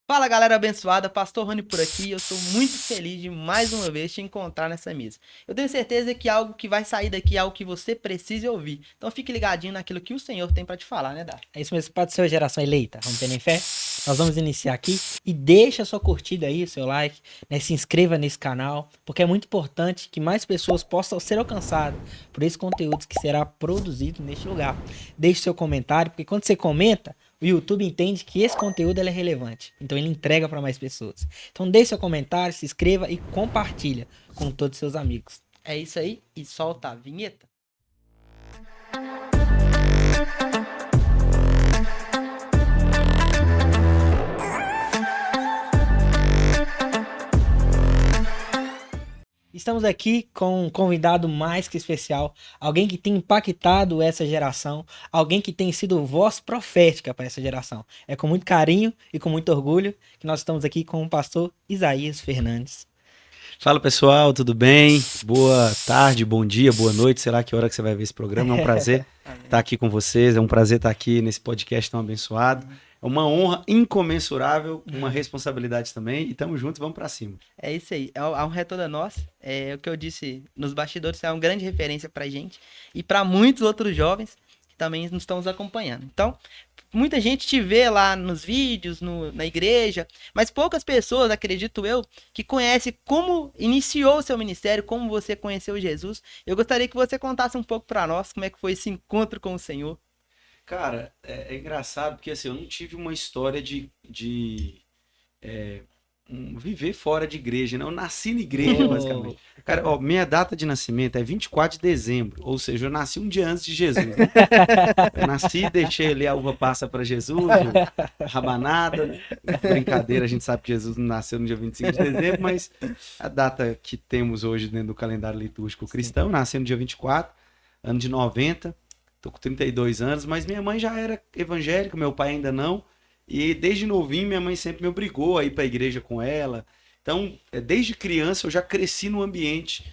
Fala galera abençoada, Pastor Rony por aqui. Eu estou muito feliz de mais uma vez te encontrar nessa mesa. Eu tenho certeza que algo que vai sair daqui é algo que você precisa ouvir. Então fique ligadinho naquilo que o Senhor tem para te falar, né, Dá? É isso mesmo, pode ser a geração eleita. Vamos ter nem fé? Nós vamos iniciar aqui e deixa a sua curtida aí, seu like, né? Se inscreva nesse canal, porque é muito importante que mais pessoas possam ser alcançadas por esse conteúdo que será produzido neste lugar. Deixe seu comentário, porque quando você comenta, o YouTube entende que esse conteúdo ele é relevante. Então ele entrega para mais pessoas. Então deixe seu comentário, se inscreva e compartilha com todos os seus amigos. É isso aí e solta a vinheta. Estamos aqui com um convidado mais que especial, alguém que tem impactado essa geração, alguém que tem sido voz profética para essa geração. É com muito carinho e com muito orgulho que nós estamos aqui com o pastor Isaías Fernandes. Fala pessoal, tudo bem? Boa tarde, bom dia, boa noite, sei lá que hora que você vai ver esse programa. É um prazer estar aqui com vocês, é um prazer estar aqui nesse podcast tão abençoado. É uma honra incomensurável, uma responsabilidade também, e tamo junto, vamos pra cima. É isso aí, a honra é toda nossa. É o que eu disse nos bastidores, é uma grande referência pra gente e para muitos outros jovens que também nos estão nos acompanhando. Então, muita gente te vê lá nos vídeos, na igreja, mas poucas pessoas, acredito eu, que conhecem como iniciou o seu ministério, como você conheceu Jesus. Eu gostaria que você contasse um pouco para nós como é que foi esse encontro com o Senhor. Cara, é engraçado porque assim, eu não tive uma história viver fora de igreja, né? Eu nasci na igreja, basicamente. Cara, ó, minha data de nascimento é 24 de dezembro, ou seja, eu nasci um dia antes de Jesus, né? Eu nasci, deixei ali a uva passa para Jesus, a rabanada, brincadeira, a gente sabe que Jesus não nasceu no dia 25 de dezembro, mas a data que temos hoje dentro do calendário litúrgico cristão, nasci no dia 24, ano de 90, tô com 32 anos, mas minha mãe já era evangélica, meu pai ainda não. E desde novinho, minha mãe sempre me obrigou a ir para a igreja com ela. Então, desde criança, eu já cresci no ambiente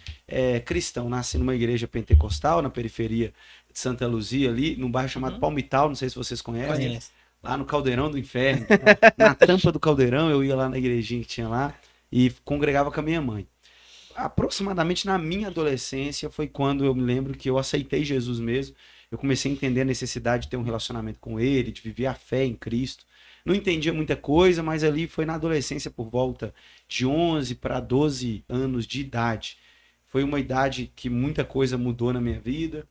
cristão. Nasci numa igreja pentecostal, na periferia de Santa Luzia, ali, num bairro chamado Palmital, não sei se vocês conhecem. Conheço. Lá no Caldeirão do Inferno. Na tampa do Caldeirão, eu ia lá na igrejinha que tinha lá e congregava com a minha mãe. Aproximadamente na minha adolescência foi quando eu me lembro que eu aceitei Jesus mesmo. Eu comecei a entender a necessidade de ter um relacionamento com ele, de viver a fé em Cristo. Não entendia muita coisa, mas ali foi na adolescência por volta de 11 para 12 anos de idade. Foi uma idade que muita coisa mudou na minha vida.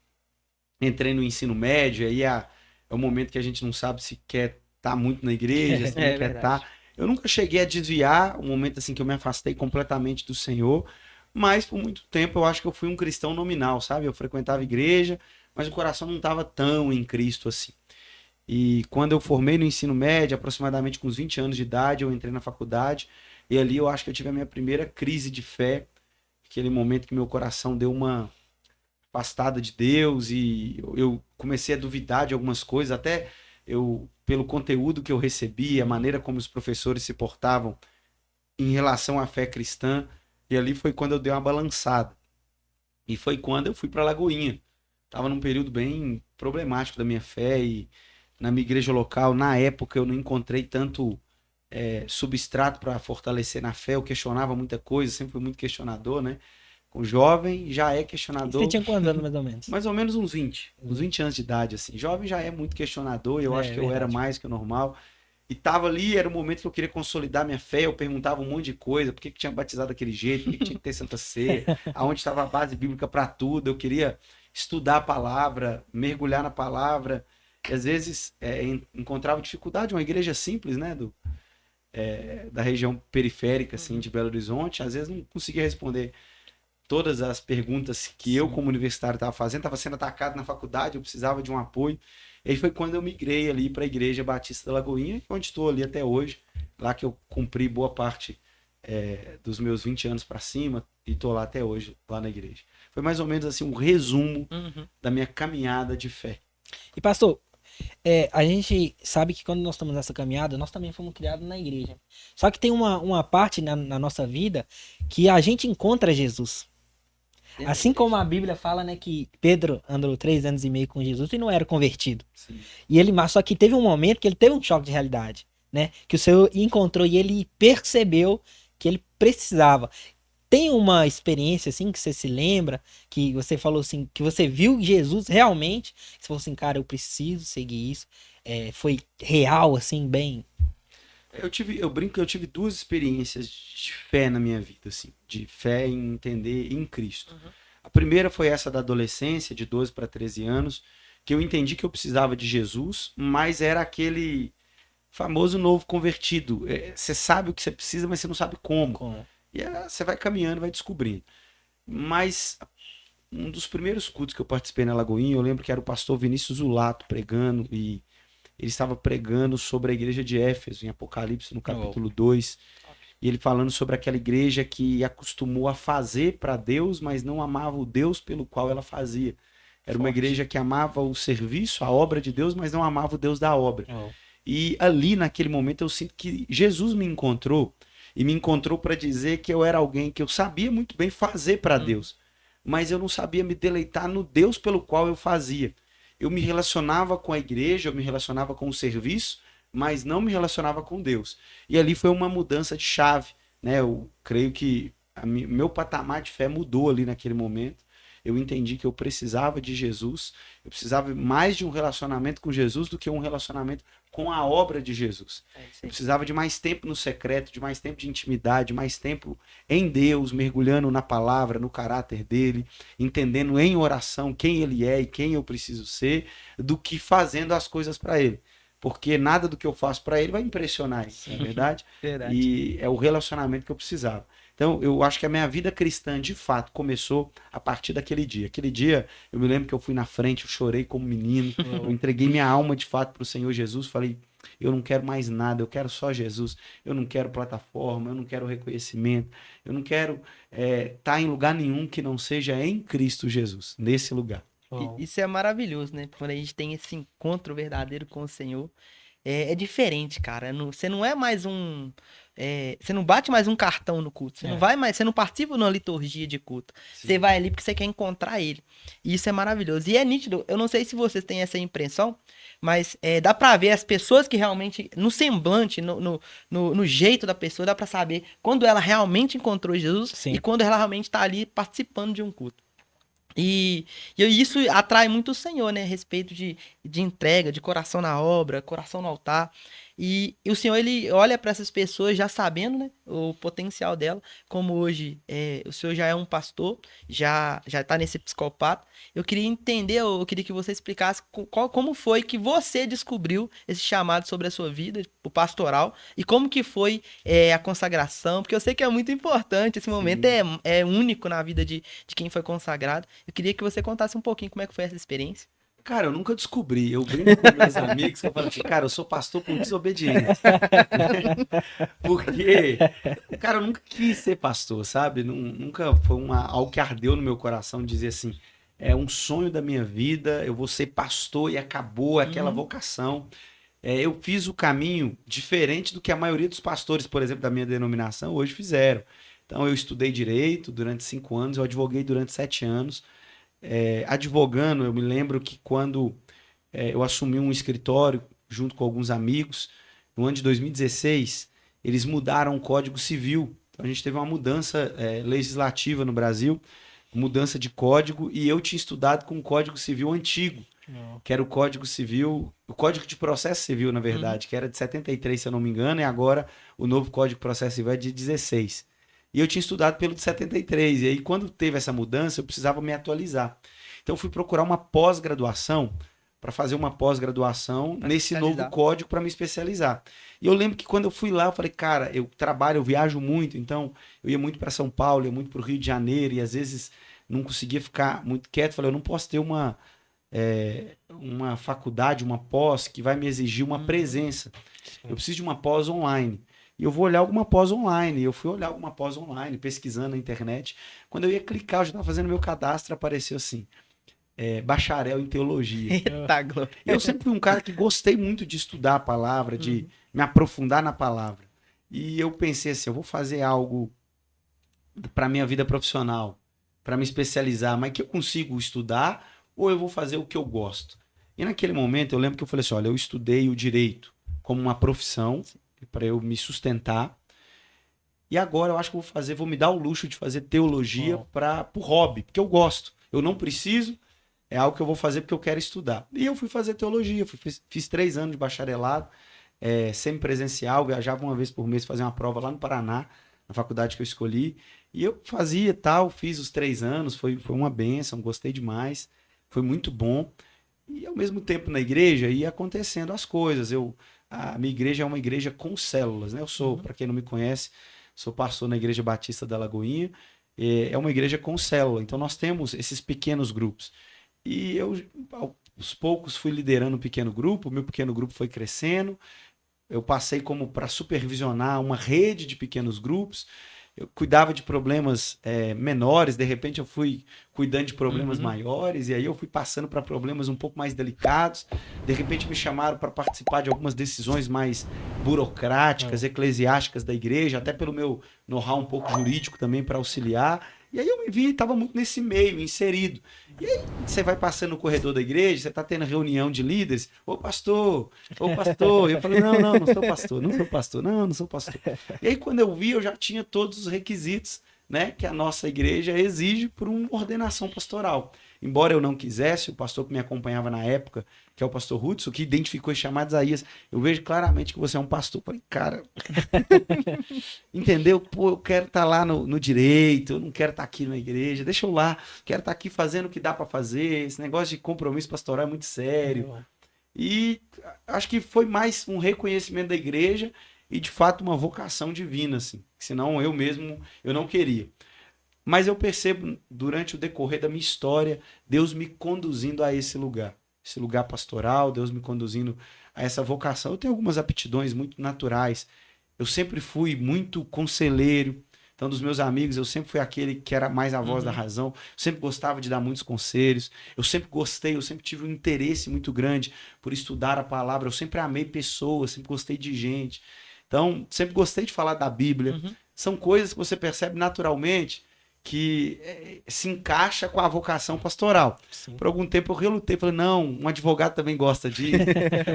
Entrei no ensino médio, aí é o momento que a gente não sabe se quer estar muito na igreja, se não quer estar. Eu nunca cheguei a desviar, um momento assim que eu me afastei completamente do Senhor, mas por muito tempo eu acho que eu fui um cristão nominal, sabe? Eu frequentava a igreja, mas o coração não estava tão em Cristo assim. E quando eu formei no ensino médio, aproximadamente com uns 20 anos de idade, eu entrei na faculdade, e ali eu acho que eu tive a minha primeira crise de fé, aquele momento que meu coração deu uma afastada de Deus, e eu comecei a duvidar de algumas coisas, até pelo conteúdo que eu recebi, a maneira como os professores se portavam em relação à fé cristã, e ali foi quando eu dei uma balançada. E foi quando eu fui para Lagoinha. Estava num período bem problemático da minha fé, e na minha igreja local, na época, eu não encontrei tanto substrato para fortalecer na fé. Eu questionava muita coisa, sempre fui muito questionador, né? Com jovem já é questionador. Você tinha quantos anos mais ou menos? Mais ou menos uns 20 anos de idade, assim. Jovem já é muito questionador, e eu acho que eu era mais que o normal. E tava ali, era o momento que eu queria consolidar minha fé, eu perguntava um monte de coisa, por que tinha batizado daquele jeito, por que tinha que ter Santa Ceia, aonde estava a base bíblica para tudo. Eu queria estudar a palavra, mergulhar na palavra, e às vezes encontrava dificuldade, uma igreja simples, né, da região periférica, assim, de Belo Horizonte, às vezes não conseguia responder todas as perguntas que eu, como universitário, estava fazendo, estava sendo atacado na faculdade, eu precisava de um apoio. E aí foi quando eu migrei ali para a Igreja Batista da Lagoinha, onde estou ali até hoje, lá que eu cumpri boa parte dos meus 20 anos para cima, e estou lá até hoje, lá na igreja. Foi mais ou menos assim um resumo da minha caminhada de fé. E pastor, a gente sabe que quando nós estamos nessa caminhada, nós também fomos criados na igreja. Só que tem uma parte na nossa vida que a gente encontra Jesus. Assim como a Bíblia fala, né, que Pedro andou 3 anos e meio com Jesus e não era convertido. Sim. Só que teve um momento que ele teve um choque de realidade. né? Que o Senhor encontrou e ele percebeu que ele precisava. Tem uma experiência assim que você se lembra, que você falou assim, que você viu Jesus realmente, você falou assim, cara, eu preciso seguir isso. Foi real, assim, bem. Eu brinco que eu tive duas experiências de fé na minha vida, assim, de fé em entender em Cristo. A primeira foi essa da adolescência, de 12 para 13 anos, que eu entendi que eu precisava de Jesus, mas era aquele famoso novo convertido. Você sabe o que você precisa, mas você não sabe como. E você vai caminhando, vai descobrindo. Mas um dos primeiros cultos que eu participei na Lagoinha, eu lembro que era o pastor Vinícius Zulato pregando, e ele estava pregando sobre a igreja de Éfeso, em Apocalipse, no capítulo 2. E ele falando sobre aquela igreja que acostumou a fazer para Deus, mas não amava o Deus pelo qual ela fazia. Era uma igreja que amava o serviço, a obra de Deus, mas não amava o Deus da obra. E ali, naquele momento, eu sinto que Jesus me encontrou, e me encontrou para dizer que eu era alguém que eu sabia muito bem fazer para Deus, mas eu não sabia me deleitar no Deus pelo qual eu fazia. Eu me relacionava com a igreja, eu me relacionava com o serviço, mas não me relacionava com Deus. E ali foi uma mudança de chave, né? Eu creio que meu patamar de fé mudou ali naquele momento. Eu entendi que eu precisava de Jesus, eu precisava mais de um relacionamento com Jesus do que um relacionamento com a obra de Jesus. Eu precisava de mais tempo no secreto, de mais tempo de intimidade, mais tempo em Deus, mergulhando na palavra, no caráter dele, entendendo em oração quem ele é e quem eu preciso ser, do que fazendo as coisas para ele. Porque nada do que eu faço para ele vai impressionar ele, não é verdade? Verdade. E é o relacionamento que eu precisava. Então, eu acho que a minha vida cristã, de fato, começou a partir daquele dia. Aquele dia, eu me lembro que eu fui na frente, eu chorei como menino, eu entreguei minha alma, de fato, para o Senhor Jesus, falei, eu não quero mais nada, eu quero só Jesus, eu não quero plataforma, eu não quero reconhecimento, eu não quero estar em lugar nenhum que não seja em Cristo Jesus, nesse lugar. Isso é maravilhoso, né? Quando a gente tem esse encontro verdadeiro com o Senhor, é diferente, cara. Você não é mais um. Você não bate mais um cartão no culto. Você não vai mais, você não participa numa liturgia de culto. Sim. Você vai ali porque você quer encontrar ele. E isso é maravilhoso. E é nítido. Eu não sei se vocês têm essa impressão, mas dá pra ver as pessoas que realmente, no semblante, no jeito da pessoa, dá pra saber quando ela realmente encontrou Jesus. Sim. E quando ela realmente tá ali participando de um culto. E isso atrai muito o Senhor, né? A respeito de entrega, de coração na obra, coração no altar. E o Senhor, ele olha para essas pessoas já sabendo, né, o potencial dela. Como hoje o Senhor já é um pastor, já tá nesse psicopata. Eu queria entender, eu queria que você explicasse como foi que você descobriu esse chamado sobre a sua vida, o pastoral, e como que foi a consagração, porque eu sei que é muito importante, esse momento é único na vida de quem foi consagrado. Eu queria que você contasse um pouquinho como é que foi essa experiência. Cara, eu nunca descobri. Eu brinco com meus amigos que eu falo assim, cara, eu sou pastor por desobediência. Porque, cara, eu nunca quis ser pastor, sabe? Nunca foi algo que ardeu no meu coração dizer assim, é um sonho da minha vida, eu vou ser pastor e acabou aquela vocação. Eu fiz o caminho diferente do que a maioria dos pastores, por exemplo, da minha denominação, hoje fizeram. Então, eu estudei direito durante 5 anos, eu advoguei durante 7 anos. Advogando, eu me lembro que quando eu assumi um escritório junto com alguns amigos, no ano de 2016, eles mudaram o Código Civil. Então, a gente teve uma mudança legislativa no Brasil, mudança de código, e eu tinha estudado com o Código Civil antigo, que era o Código Civil, o Código de Processo Civil, na verdade, que era de 73, se eu não me engano, e agora o novo Código de Processo Civil é de 16. E eu tinha estudado pelo de 73. E aí, quando teve essa mudança, eu precisava me atualizar. Então, eu fui procurar uma pós-graduação para fazer uma pós-graduação nesse novo código para me especializar. E eu lembro que quando eu fui lá, eu falei, cara, eu viajo muito, então eu ia muito para São Paulo, ia muito para o Rio de Janeiro, e às vezes não conseguia ficar muito quieto. Eu falei, eu não posso ter uma faculdade, uma pós que vai me exigir uma presença. Eu preciso de uma pós online. E eu vou olhar alguma pós online. Eu fui olhar alguma pós online, pesquisando na internet. Quando eu ia clicar, eu já estava fazendo meu cadastro, apareceu assim, bacharel em teologia. Eita, glória. Eu sempre fui um cara que gostei muito de estudar a palavra, de me aprofundar na palavra. E eu pensei assim, eu vou fazer algo para minha vida profissional, para me especializar, mas que eu consigo estudar ou eu vou fazer o que eu gosto? E naquele momento eu lembro que eu falei assim, olha, eu estudei o direito como uma profissão, para eu me sustentar. E agora eu acho que vou me dar o luxo de fazer teologia por hobby, porque eu gosto. Eu não preciso, é algo que eu vou fazer porque eu quero estudar. E eu fui fazer teologia, fiz 3 anos de bacharelado, semipresencial, viajava uma vez por mês fazer uma prova lá no Paraná, na faculdade que eu escolhi. E eu fazia tal, fiz os 3 anos, foi uma bênção, gostei demais, foi muito bom. E ao mesmo tempo na igreja ia acontecendo as coisas. A minha igreja é uma igreja com células, né? Eu sou, para quem não me conhece, sou pastor na Igreja Batista da Lagoinha. É uma igreja com célula, então nós temos esses pequenos grupos. E eu, aos poucos, fui liderando um pequeno grupo, o meu pequeno grupo foi crescendo. Eu passei como para supervisionar uma rede de pequenos grupos. Eu cuidava de problemas menores, de repente eu fui cuidando de problemas maiores, e aí eu fui passando para problemas um pouco mais delicados. De repente me chamaram para participar de algumas decisões mais burocráticas, eclesiásticas da igreja, até pelo meu know-how um pouco jurídico também para auxiliar. E aí eu me vi, estava muito nesse meio, inserido. E aí você vai passando no corredor da igreja, você está tendo reunião de líderes, ô pastor. E eu falei, não sou pastor, não sou pastor. E aí quando eu vi, eu já tinha todos os requisitos, né, que a nossa igreja exige por uma ordenação pastoral. Embora eu não quisesse, o pastor que me acompanhava na época, que é o pastor Hudson, que identificou e chamado Isaías, eu vejo claramente que você é um pastor. Eu falei, cara, entendeu? Pô, eu quero estar lá no direito, eu não quero estar aqui na igreja, deixa eu lá, quero estar aqui fazendo o que dá para fazer, esse negócio de compromisso pastoral é muito sério. E acho que foi mais um reconhecimento da igreja e, de fato, uma vocação divina, assim. Senão eu mesmo, eu não queria. Mas eu percebo, durante o decorrer da minha história, Deus me conduzindo a esse lugar pastoral, Deus me conduzindo a essa vocação. Eu tenho algumas aptidões muito naturais. Eu sempre fui muito conselheiro. Então, dos meus amigos, eu sempre fui aquele que era mais a voz da razão. Eu sempre gostava de dar muitos conselhos. Eu sempre tive um interesse muito grande por estudar a palavra. Eu sempre amei pessoas, sempre gostei de gente. Então, sempre gostei de falar da Bíblia. São coisas que você percebe naturalmente que se encaixa com a vocação pastoral. Sim. Por algum tempo eu relutei, falei, não, um advogado também gosta disso,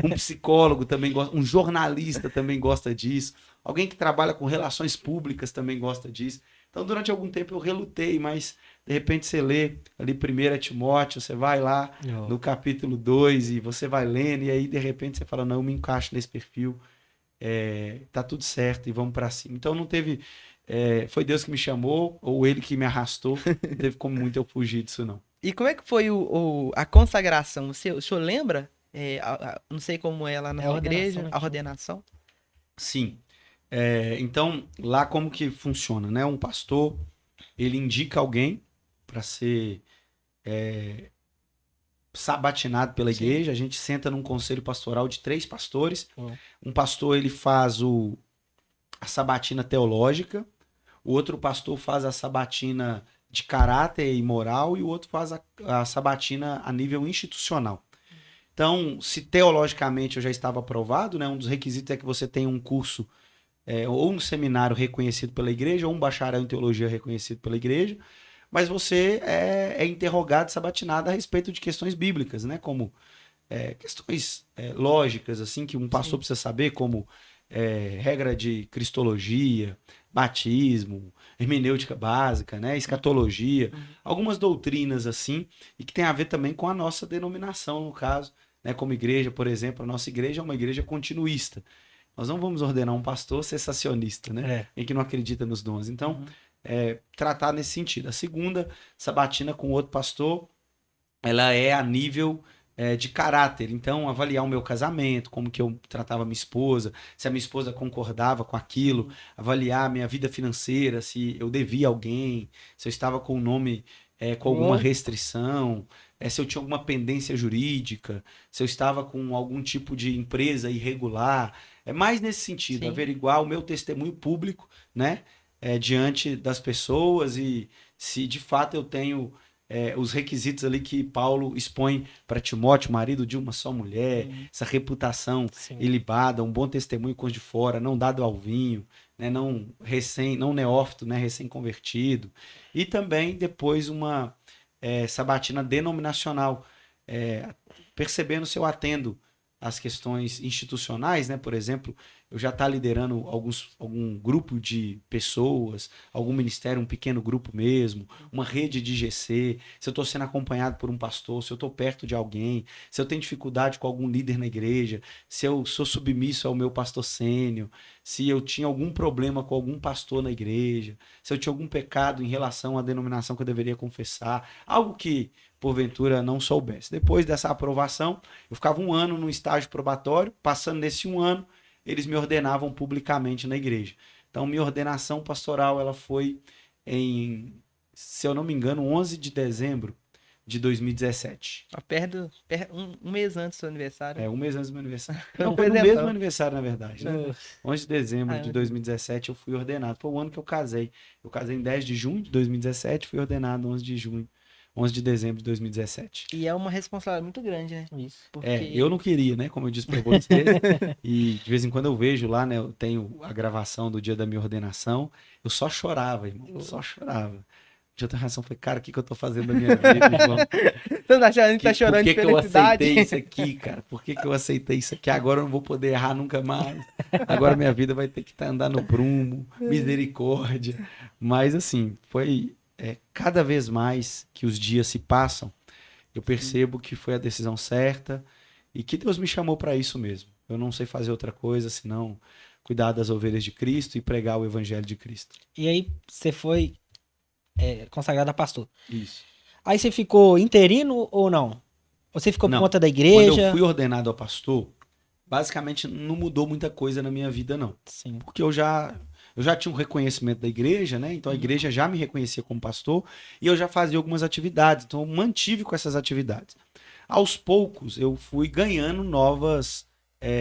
um psicólogo também gosta, um jornalista também gosta disso, alguém que trabalha com relações públicas também gosta disso. Então, durante algum tempo eu relutei, mas de repente você lê ali 1 Timóteo, você vai lá no capítulo 2 e você vai lendo, e aí de repente você fala, não, eu me encaixo nesse perfil, tá tudo certo e vamos para cima. Então não teve... foi Deus que me chamou, ou ele que me arrastou, não teve como muito eu fugir disso, não. E como é que foi a consagração? O senhor lembra? Não sei como é lá na igreja, a ordenação? Sim. Então, lá como que funciona, né? Um pastor, ele indica alguém para ser sabatinado pela igreja. A gente senta num conselho pastoral de 3 pastores. Um pastor, ele faz a sabatina teológica, o outro pastor faz a sabatina de caráter e moral e o outro faz a sabatina a nível institucional. Então, se teologicamente eu já estava aprovado, né, um dos requisitos é que você tenha um curso ou um seminário reconhecido pela igreja ou um bacharel em teologia reconhecido pela igreja, mas você é interrogado, sabatinado a respeito de questões bíblicas, né, como questões lógicas, assim, que um pastor precisa saber, como regra de cristologia, batismo, hermenêutica básica, né, escatologia, algumas doutrinas assim, e que tem a ver também com a nossa denominação, no caso, né, como igreja, por exemplo, a nossa igreja é uma igreja continuista. Nós não vamos ordenar um pastor cessacionista, né, em que não acredita nos dons. Então, tratar nesse sentido. A segunda sabatina com outro pastor, ela é a nível de caráter. Então, avaliar o meu casamento, como que eu tratava minha esposa, se a minha esposa concordava com aquilo, avaliar a minha vida financeira, se eu devia a alguém, se eu estava com o nome com alguma restrição, se eu tinha alguma pendência jurídica, se eu estava com algum tipo de empresa irregular. É mais nesse sentido, averiguar o meu testemunho público, né, diante das pessoas e se de fato eu tenho os requisitos ali que Paulo expõe para Timóteo, marido de uma só mulher, essa reputação ilibada, um bom testemunho com os de fora, não dado ao vinho, né, não neófito, né, recém-convertido. E também depois uma sabatina denominacional, percebendo se eu atendo às questões institucionais, né, por exemplo, eu já estar liderando algum grupo de pessoas, algum ministério, um pequeno grupo mesmo, uma rede de GC, se eu estou sendo acompanhado por um pastor, se eu estou perto de alguém, se eu tenho dificuldade com algum líder na igreja, se eu sou submisso ao meu pastor sênior, se eu tinha algum problema com algum pastor na igreja, se eu tinha algum pecado em relação à denominação que eu deveria confessar, algo que porventura não soubesse. Depois dessa aprovação, eu ficava 1 ano no estágio probatório, passando nesse 1 ano, eles me ordenavam publicamente na igreja. Então, minha ordenação pastoral ela foi em, se eu não me engano, 11 de dezembro de 2017. Um mês antes do seu aniversário. 1 mês antes do meu aniversário. Foi Não, um foi no presentão. mesmo aniversário, na verdade. Né? 11 de dezembro de Ah, 2017 eu fui ordenado. Foi o ano que eu casei. Eu casei em 10 de junho de 2017, fui ordenado 11 de dezembro de 2017. E é uma responsabilidade muito grande, né? Isso. Porque Eu não queria, né? Como eu disse pra vocês. E de vez em quando eu vejo lá, né? Eu tenho a gravação do dia da minha ordenação. Eu só chorava, irmão. Eu só chorava. De outra razão, foi, cara, o que eu tô fazendo da minha vida, irmão? você não tá achando que tá chorando Por de que eu felicidade? aceitei isso aqui, cara? Por que eu aceitei isso aqui? Agora eu não vou poder errar nunca mais. Agora minha vida vai ter que andar no prumo. Misericórdia. Mas, assim, foi cada vez mais que os dias se passam, eu percebo que foi a decisão certa e que Deus me chamou para isso mesmo. Eu não sei fazer outra coisa senão cuidar das ovelhas de Cristo e pregar o evangelho de Cristo. E aí você foi consagrado a pastor. Isso. Aí você ficou interino ou não? Você ficou por Não. conta da Quando igreja? eu fui ordenado a pastor, basicamente não mudou muita coisa na minha vida, não. Sim. Porque eu já tinha um reconhecimento da igreja, né? Então a igreja já me reconhecia como pastor e eu já fazia algumas atividades. Então eu mantive com essas atividades. Aos poucos eu fui ganhando novas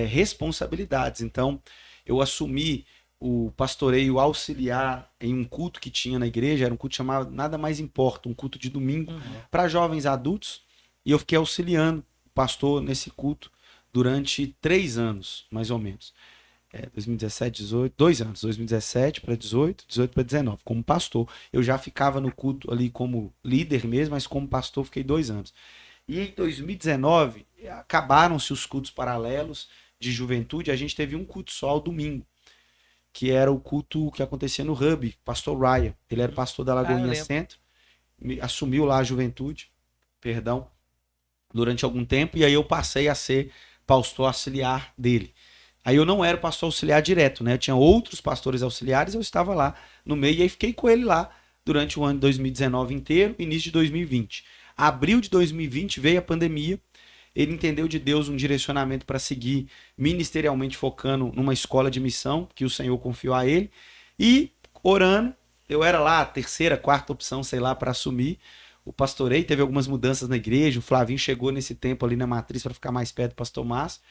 responsabilidades. Então eu assumi o pastoreio auxiliar em um culto que tinha na igreja. Era um culto chamado Nada Mais Importa, um culto de domingo para jovens adultos. E eu fiquei auxiliando o pastor nesse culto durante 3 anos, mais ou menos. 2017, 18, 2 anos, 2017 para 18, 18 para 19, como pastor. Eu já ficava no culto ali como líder mesmo, mas como pastor fiquei 2 anos. E em 2019, acabaram-se os cultos paralelos de juventude, a gente teve um culto só ao domingo, que era o culto que acontecia no Hub, pastor Ryan. Ele era pastor da Lagoinha Centro, assumiu lá a juventude, durante algum tempo, e aí eu passei a ser pastor auxiliar dele. Aí eu não era pastor auxiliar direto, né? Eu tinha outros pastores auxiliares, eu estava lá no meio e aí fiquei com ele lá durante o ano de 2019 inteiro, início de 2020. Abril de 2020 veio a pandemia, ele entendeu de Deus um direcionamento para seguir ministerialmente focando numa escola de missão que o Senhor confiou a ele e orando, eu era lá a terceira, quarta opção, sei lá, para assumir o pastoreio, teve algumas mudanças na igreja, o Flavinho chegou nesse tempo ali na matriz para ficar mais perto do pastor Márcio.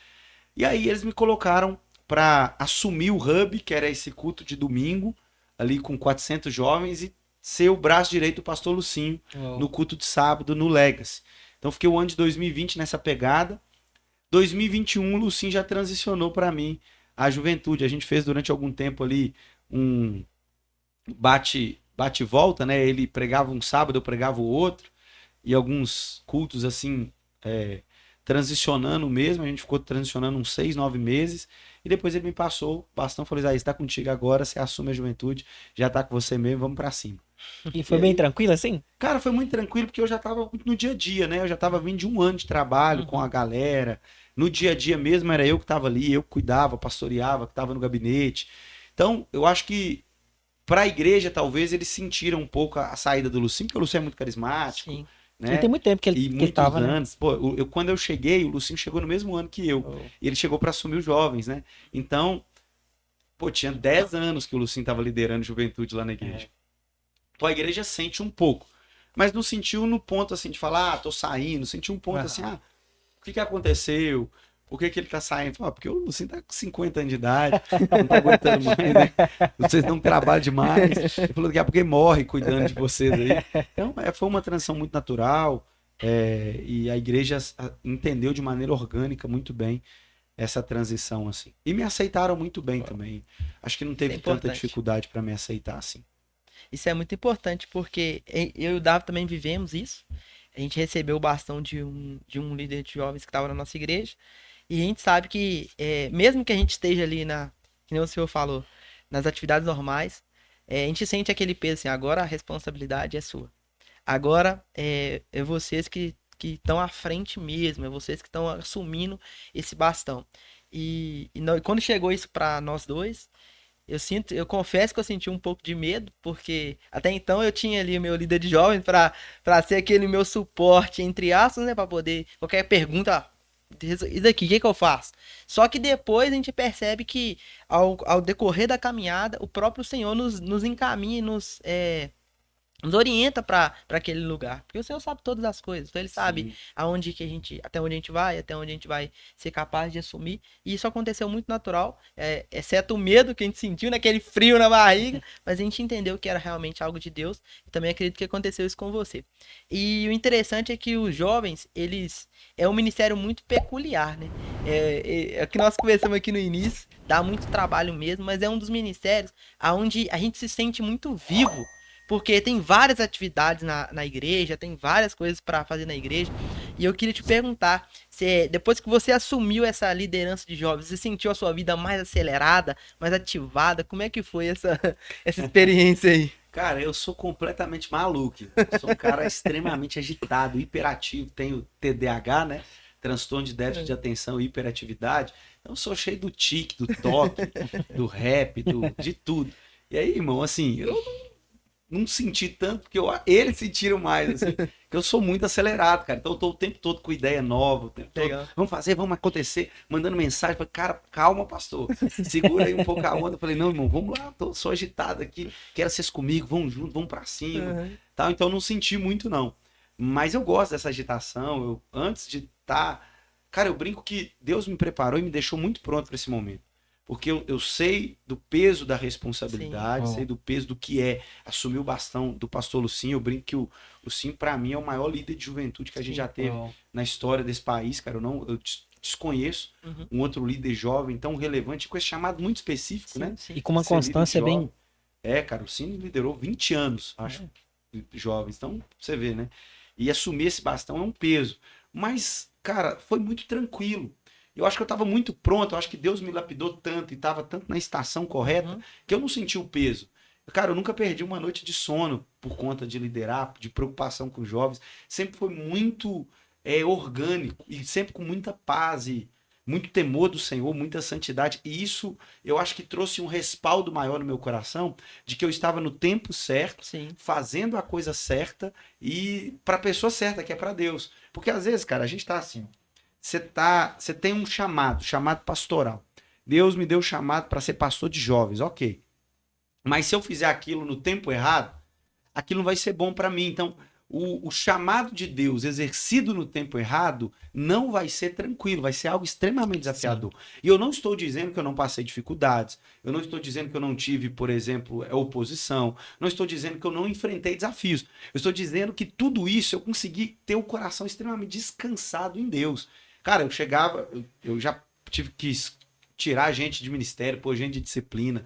E aí eles me colocaram para assumir o Hub, que era esse culto de domingo, ali com 400 jovens, e ser o braço direito do pastor Lucinho no culto de sábado, no Legacy. Então fiquei o ano de 2020 nessa pegada. 2021 o Lucinho já transicionou para mim a juventude. A gente fez durante algum tempo ali um bate e volta, né? Ele pregava um sábado, eu pregava o outro. E alguns cultos assim... transicionando mesmo, a gente ficou transicionando uns 6, 9 meses, e depois ele me passou o bastão, falou, Isaías, tá contigo agora, você assume a juventude, já tá com você mesmo, vamos pra cima. E foi bem tranquilo assim? Cara, foi muito tranquilo, porque eu já tava no dia a dia, né, eu já tava vindo de um ano de trabalho com a galera, no dia a dia mesmo era eu que tava ali, eu que cuidava, pastoreava, que tava no gabinete, então eu acho que pra igreja, talvez, eles sentiram um pouco a saída do Lucinho, porque o Lucinho é muito carismático, Sim. né? E tem muito tempo que ele tava, anos. né? Pô, quando eu cheguei, o Lucinho chegou no mesmo ano que eu. E ele chegou para assumir os jovens, né? Então, tinha 10 anos que o Lucinho tava liderando juventude lá na igreja. Então a igreja sente um pouco. Mas não sentiu no ponto assim de falar, tô saindo. Sentiu um ponto assim, o que aconteceu? Por que ele tá saindo? Porque o Lucinho tá com 50 anos de idade, não tá aguentando mais, né? Vocês não trabalham demais. Ele falou, daqui a pouco ele morre cuidando de vocês aí. Então, foi uma transição muito natural, e a igreja entendeu de maneira orgânica muito bem essa transição, assim. E me aceitaram muito bem também. Acho que não teve tanta dificuldade para me aceitar, assim. Isso é muito importante, porque eu e o Davi também vivemos isso. A gente recebeu o bastão de um líder de jovens que estava na nossa igreja. E a gente sabe que, mesmo que a gente esteja ali que nem o senhor falou, nas atividades normais, a gente sente aquele peso assim, agora a responsabilidade é sua. Agora é vocês que estão à frente mesmo, é vocês que estão assumindo esse bastão. E quando chegou isso para nós dois, eu confesso que eu senti um pouco de medo, porque até então eu tinha ali o meu líder de jovens para ser aquele meu suporte, entre aspas, né, para poder qualquer pergunta, isso daqui, o que que eu faço? Só que depois a gente percebe que ao decorrer da caminhada, o próprio Senhor nos encaminha, nos orienta para aquele lugar, porque o Senhor sabe todas as coisas, então ele sabe Sim. até onde a gente vai, até onde a gente vai ser capaz de assumir, e isso aconteceu muito natural, exceto o medo que a gente sentiu, naquele frio na barriga, mas a gente entendeu que era realmente algo de Deus, e também acredito que aconteceu isso com você. E o interessante é que os jovens, eles, é um ministério muito peculiar, né? É o que nós conversamos aqui no início, dá muito trabalho mesmo, mas é um dos ministérios onde a gente se sente muito vivo, porque tem várias atividades na igreja, tem várias coisas para fazer na igreja. E eu queria te perguntar, depois que você assumiu essa liderança de jovens, você sentiu a sua vida mais acelerada, mais ativada? Como é que foi essa experiência aí? Cara, eu sou completamente maluco. Eu sou um cara extremamente agitado, hiperativo, tenho TDAH, né? Transtorno de déficit de atenção e hiperatividade. Então eu sou cheio do tique, do toque, do rap, de tudo. E aí, irmão, assim, eu não senti tanto, porque eles sentiram mais, assim, que eu sou muito acelerado, cara. Então eu tô o tempo todo com ideia nova, o tempo todo, Legal. vamos fazer, vamos acontecer, mandando mensagem, falei, cara, calma, pastor, segura aí um pouco a onda. Eu falei, não, irmão, vamos lá, sou agitado aqui, quero vocês comigo, vamos junto, vamos pra cima, tal. Então eu não senti muito, não. Mas eu gosto dessa agitação, antes de estar... Cara, eu brinco que Deus me preparou e me deixou muito pronto para esse momento. Porque eu sei do peso da responsabilidade, Sim. sei do peso do que é assumir o bastão do pastor Lucinho. Eu brinco que o Lucinho, para mim, é o maior líder de juventude que a gente já teve na história desse país, cara. Eu desconheço um outro líder jovem tão relevante, com esse chamado muito específico, Sim, né? sim. E com uma Ser líder constância jovem. bem. Cara, o Lucinho liderou 20 anos, acho, jovens. Então, você vê, né? E assumir esse bastão é um peso. Mas, cara, foi muito tranquilo. Eu acho que eu estava muito pronto, eu acho que Deus me lapidou tanto e estava tanto na estação correta que eu não senti o peso. Cara, eu nunca perdi uma noite de sono por conta de liderar, de preocupação com os jovens. Sempre foi muito orgânico e sempre com muita paz e muito temor do Senhor, muita santidade. E isso eu acho que trouxe um respaldo maior no meu coração de que eu estava no tempo certo, Sim. fazendo a coisa certa e para a pessoa certa, que é para Deus. Porque às vezes, cara, a gente tá assim. Você tem um chamado pastoral. Deus me deu o chamado para ser pastor de jovens, ok. Mas se eu fizer aquilo no tempo errado, aquilo não vai ser bom para mim. Então, o chamado de Deus exercido no tempo errado não vai ser tranquilo, vai ser algo extremamente desafiador. Sim. E eu não estou dizendo que eu não passei dificuldades, eu não estou dizendo que eu não tive, por exemplo, oposição, não estou dizendo que eu não enfrentei desafios. Eu estou dizendo que tudo isso eu consegui ter o coração extremamente descansado em Deus. Cara, eu chegava, eu já tive que tirar gente de ministério, pôr gente de disciplina,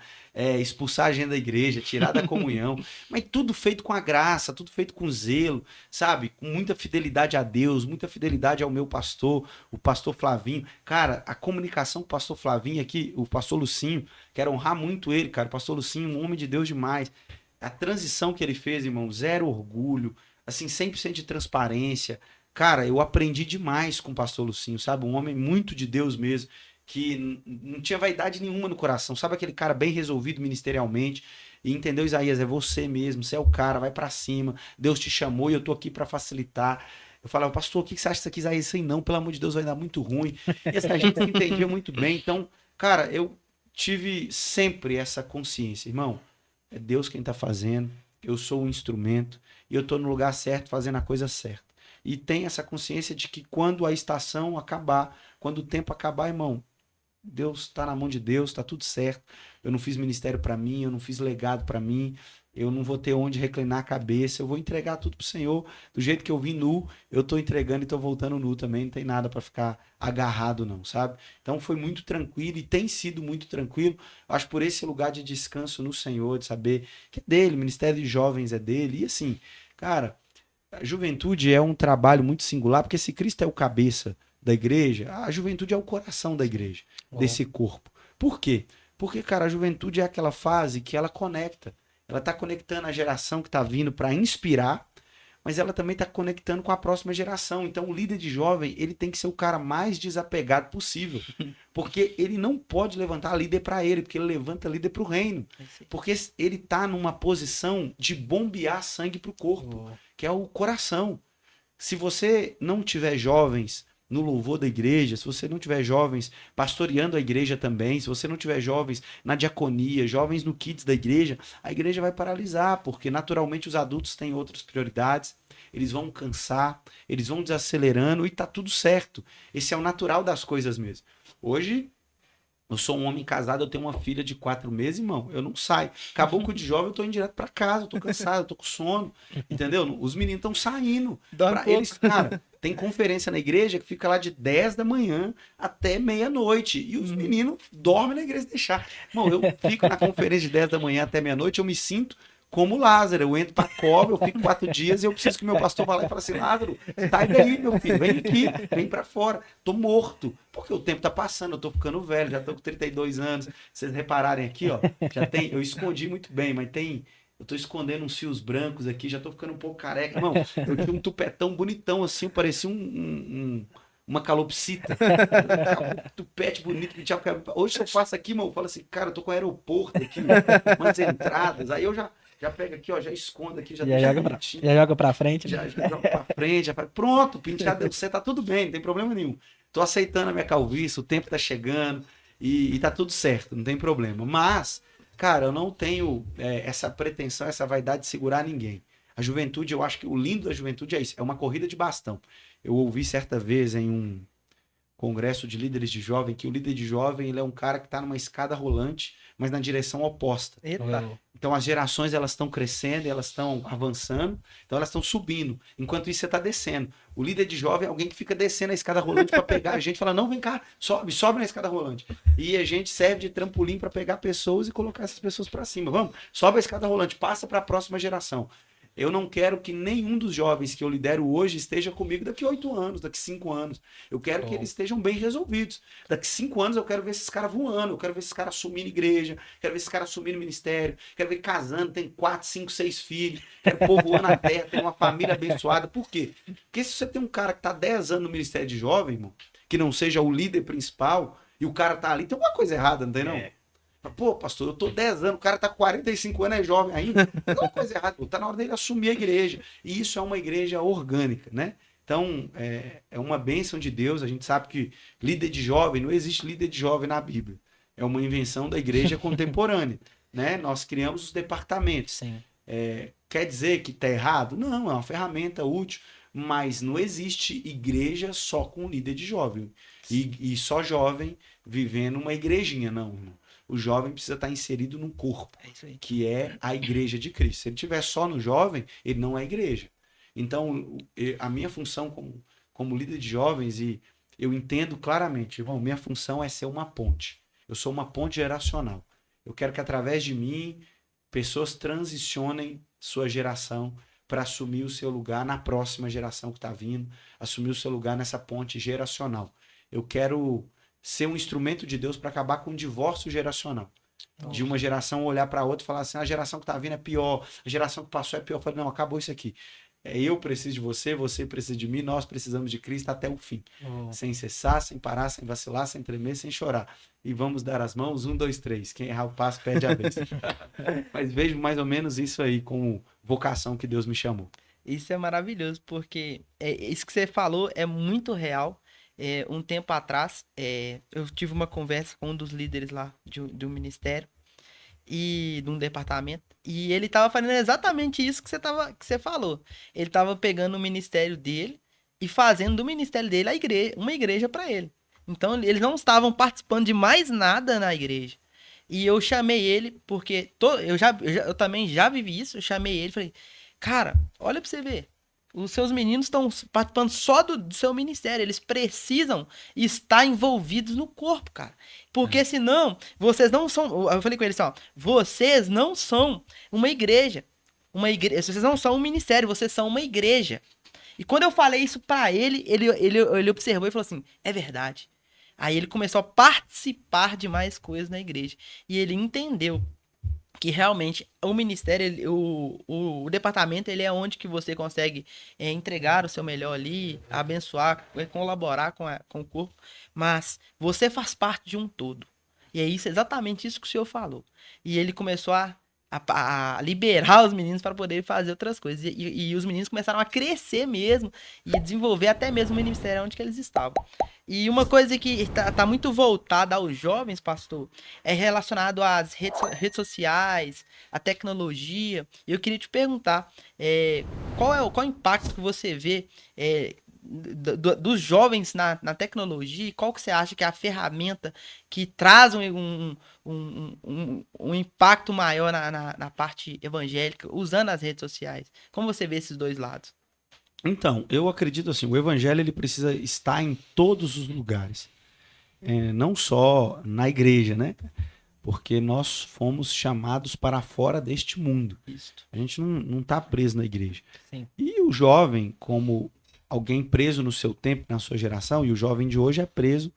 expulsar a gente da igreja, tirar da comunhão, mas tudo feito com a graça, tudo feito com zelo, sabe? Com muita fidelidade a Deus, muita fidelidade ao meu pastor, o pastor Flavinho. Cara, a comunicação com o pastor Flavinho aqui, o pastor Lucinho, quero honrar muito ele, cara. O pastor Lucinho, um homem de Deus demais. A transição que ele fez, irmão, zero orgulho, assim, 100% de transparência. Cara, eu aprendi demais com o pastor Lucinho, sabe? Um homem muito de Deus mesmo, que não tinha vaidade nenhuma no coração, sabe? Aquele cara bem resolvido ministerialmente. E entendeu, Isaías? É você mesmo, você é o cara, vai pra cima. Deus te chamou e eu tô aqui pra facilitar. Eu falava, pastor, o que você acha disso aqui, Isaías? Isso aí não, pelo amor de Deus, vai dar muito ruim. E essa gente se entendia muito bem. Então, cara, eu tive sempre essa consciência, irmão. É Deus quem tá fazendo, eu sou o instrumento e eu tô no lugar certo, fazendo a coisa certa. E tem essa consciência de que quando a estação acabar, quando o tempo acabar, irmão, Deus está na mão de Deus, está tudo certo. Eu não fiz ministério para mim, eu não fiz legado para mim, eu não vou ter onde reclinar a cabeça, eu vou entregar tudo pro Senhor. Do jeito que eu vim nu, eu tô entregando e tô voltando nu também, não tem nada para ficar agarrado não, sabe? Então foi muito tranquilo e tem sido muito tranquilo. Acho por esse lugar de descanso no Senhor, de saber que é dele, o ministério de jovens é dele. E assim, cara, a juventude é um trabalho muito singular, porque se Cristo é o cabeça da igreja, a juventude é o coração da igreja, desse corpo. Por quê? Porque, cara, a juventude é aquela fase que ela conecta. Ela tá conectando a geração que tá vindo para inspirar, mas ela também tá conectando com a próxima geração. Então, o líder de jovem, ele tem que ser o cara mais desapegado possível. Porque ele não pode levantar líder para ele, porque ele levanta líder para o reino. Porque ele tá numa posição de bombear sangue pro corpo, que é o coração. Se você não tiver jovens no louvor da igreja, se você não tiver jovens pastoreando a igreja também, se você não tiver jovens na diaconia, jovens no kids da igreja, a igreja vai paralisar, porque naturalmente os adultos têm outras prioridades, eles vão cansar, eles vão desacelerando e tá tudo certo. Esse é o natural das coisas mesmo. Hoje, eu sou um homem casado, eu tenho uma filha de 4 meses, irmão. Eu não saio. Acabou com o de jovem, eu tô indo direto pra casa, eu tô cansado, eu tô com sono. Entendeu? Os meninos estão saindo. Pra eles, cara, tem conferência na igreja que fica lá de 10 da manhã até meia-noite. E os meninos dormem na igreja deixar. Irmão, eu fico na conferência de 10 da manhã até meia-noite, eu me sinto como Lázaro. Eu entro pra cova, eu fico 4 dias e eu preciso que meu pastor vá lá e fale assim: Lázaro, sai daí, meu filho, vem aqui, vem pra fora. Tô morto. Porque o tempo tá passando, eu tô ficando velho, já tô com 32 anos. Vocês repararem aqui, ó, já tem, eu escondi muito bem, mas tem, eu tô escondendo uns fios brancos aqui, já tô ficando um pouco careca. Irmão, eu tinha um tupetão bonitão assim, parecia uma calopsita. Um tupete bonito que tinha. Hoje eu faço aqui, irmão, eu falo assim, cara, eu tô com o aeroporto aqui, umas entradas, aí eu já pega aqui, ó, já escondo aqui, já deixa bonitinho. Já joga pra frente. Já joga pra frente, já faz, pronto, o penteado você tá tudo bem, não tem problema nenhum. Tô aceitando a minha calvície, o tempo tá chegando e tá tudo certo, não tem problema. Mas, cara, eu não tenho essa pretensão, essa vaidade de segurar ninguém. A juventude, eu acho que o lindo da juventude é isso, é uma corrida de bastão. Eu ouvi certa vez em um congresso de líderes de jovem que o líder de jovem, ele é um cara que tá numa escada rolante, mas na direção oposta. Eita. Então as gerações, elas estão crescendo, elas estão avançando, então elas estão subindo. Enquanto isso, você está descendo. O líder de jovem é alguém que fica descendo a escada rolante para pegar a gente, fala, não, vem cá, sobe na escada rolante. E a gente serve de trampolim para pegar pessoas e colocar essas pessoas para cima. Vamos, sobe a escada rolante, passa para a próxima geração. Eu não quero que nenhum dos jovens que eu lidero hoje esteja comigo daqui 8 anos, daqui 5 anos. Eu quero que eles estejam bem resolvidos. Daqui 5 anos eu quero ver esses caras voando, eu quero ver esses caras assumindo igreja, quero ver esses caras assumindo ministério, quero ver casando, tem 4, 5, 6 filhos, quero povoando a terra, ter uma família abençoada. Por quê? Porque se você tem um cara que está 10 anos no ministério de jovem, irmão, que não seja o líder principal, e o cara tá ali, tem alguma coisa errada, não tem não? Pô, pastor, eu tô 10 anos, o cara tá com 45 anos, é jovem ainda. Tem uma coisa errada, pô, tá na hora dele assumir a igreja. E isso é uma igreja orgânica, né? Então, é uma bênção de Deus. A gente sabe que líder de jovem, não existe líder de jovem na Bíblia. É uma invenção da igreja contemporânea, né? Nós criamos os departamentos. Sim. Quer dizer que tá errado? Não, é uma ferramenta útil, mas não existe igreja só com líder de jovem. E só jovem vivendo uma igrejinha, não, irmão. O jovem precisa estar inserido num corpo, que é a igreja de Cristo. Se ele estiver só no jovem, ele não é igreja. Então, a minha função como líder de jovens, e eu entendo claramente, irmão, minha função é ser uma ponte. Eu sou uma ponte geracional. Eu quero que através de mim, pessoas transicionem sua geração para assumir o seu lugar na próxima geração que está vindo, assumir o seu lugar nessa ponte geracional. Eu quero ser um instrumento de Deus para acabar com o divórcio geracional. De uma geração olhar para a outra e falar assim, a geração que está vindo é pior, a geração que passou é pior. Eu falei, não, acabou isso aqui. Eu preciso de você, você precisa de mim, nós precisamos de Cristo até o fim. Sem cessar, sem parar, sem vacilar, sem tremer, sem chorar. E vamos dar as mãos, 1, 2, 3. Quem errar o passo, perde a vez. Mas vejo mais ou menos isso aí como vocação que Deus me chamou. Isso é maravilhoso, porque isso que você falou é muito real. Um tempo atrás, eu tive uma conversa com um dos líderes lá de um ministério e de um departamento, e ele estava fazendo exatamente isso que você falou. Ele estava pegando o ministério dele e fazendo do ministério dele uma igreja para ele. Então, eles não estavam participando de mais nada na igreja. E eu chamei ele, porque eu também já vivi isso, eu chamei ele e falei, cara, olha para você ver. Os seus meninos estão participando só do seu ministério. Eles precisam estar envolvidos no corpo, cara. Porque senão, vocês não são... Eu falei com eles assim, ó. Vocês não são uma igreja. Vocês não são um ministério, vocês são uma igreja. E quando eu falei isso pra ele observou e falou assim, é verdade. Aí ele começou a participar de mais coisas na igreja. E ele entendeu que realmente o ministério, o departamento, ele é onde que você consegue entregar o seu melhor ali, abençoar, colaborar com o corpo, mas você faz parte de um todo. E é isso, exatamente isso que o senhor falou. E ele começou a liberar os meninos para poder fazer outras coisas. E os meninos começaram a crescer mesmo e desenvolver até mesmo o ministério onde que eles estavam. E uma coisa que tá muito voltada aos jovens, pastor, é relacionado às redes sociais, à tecnologia. E eu queria te perguntar, qual o impacto que você vê dos jovens na tecnologia? E qual que você acha que é a ferramenta que traz um impacto maior na parte evangélica, usando as redes sociais? Como você vê esses dois lados? Então, eu acredito assim, o evangelho ele precisa estar em todos os lugares. Não só na igreja, né? Porque nós fomos chamados para fora deste mundo. Isso. A gente não está preso na igreja. Sim. E o jovem, como alguém preso no seu tempo, na sua geração, e o jovem de hoje é preso,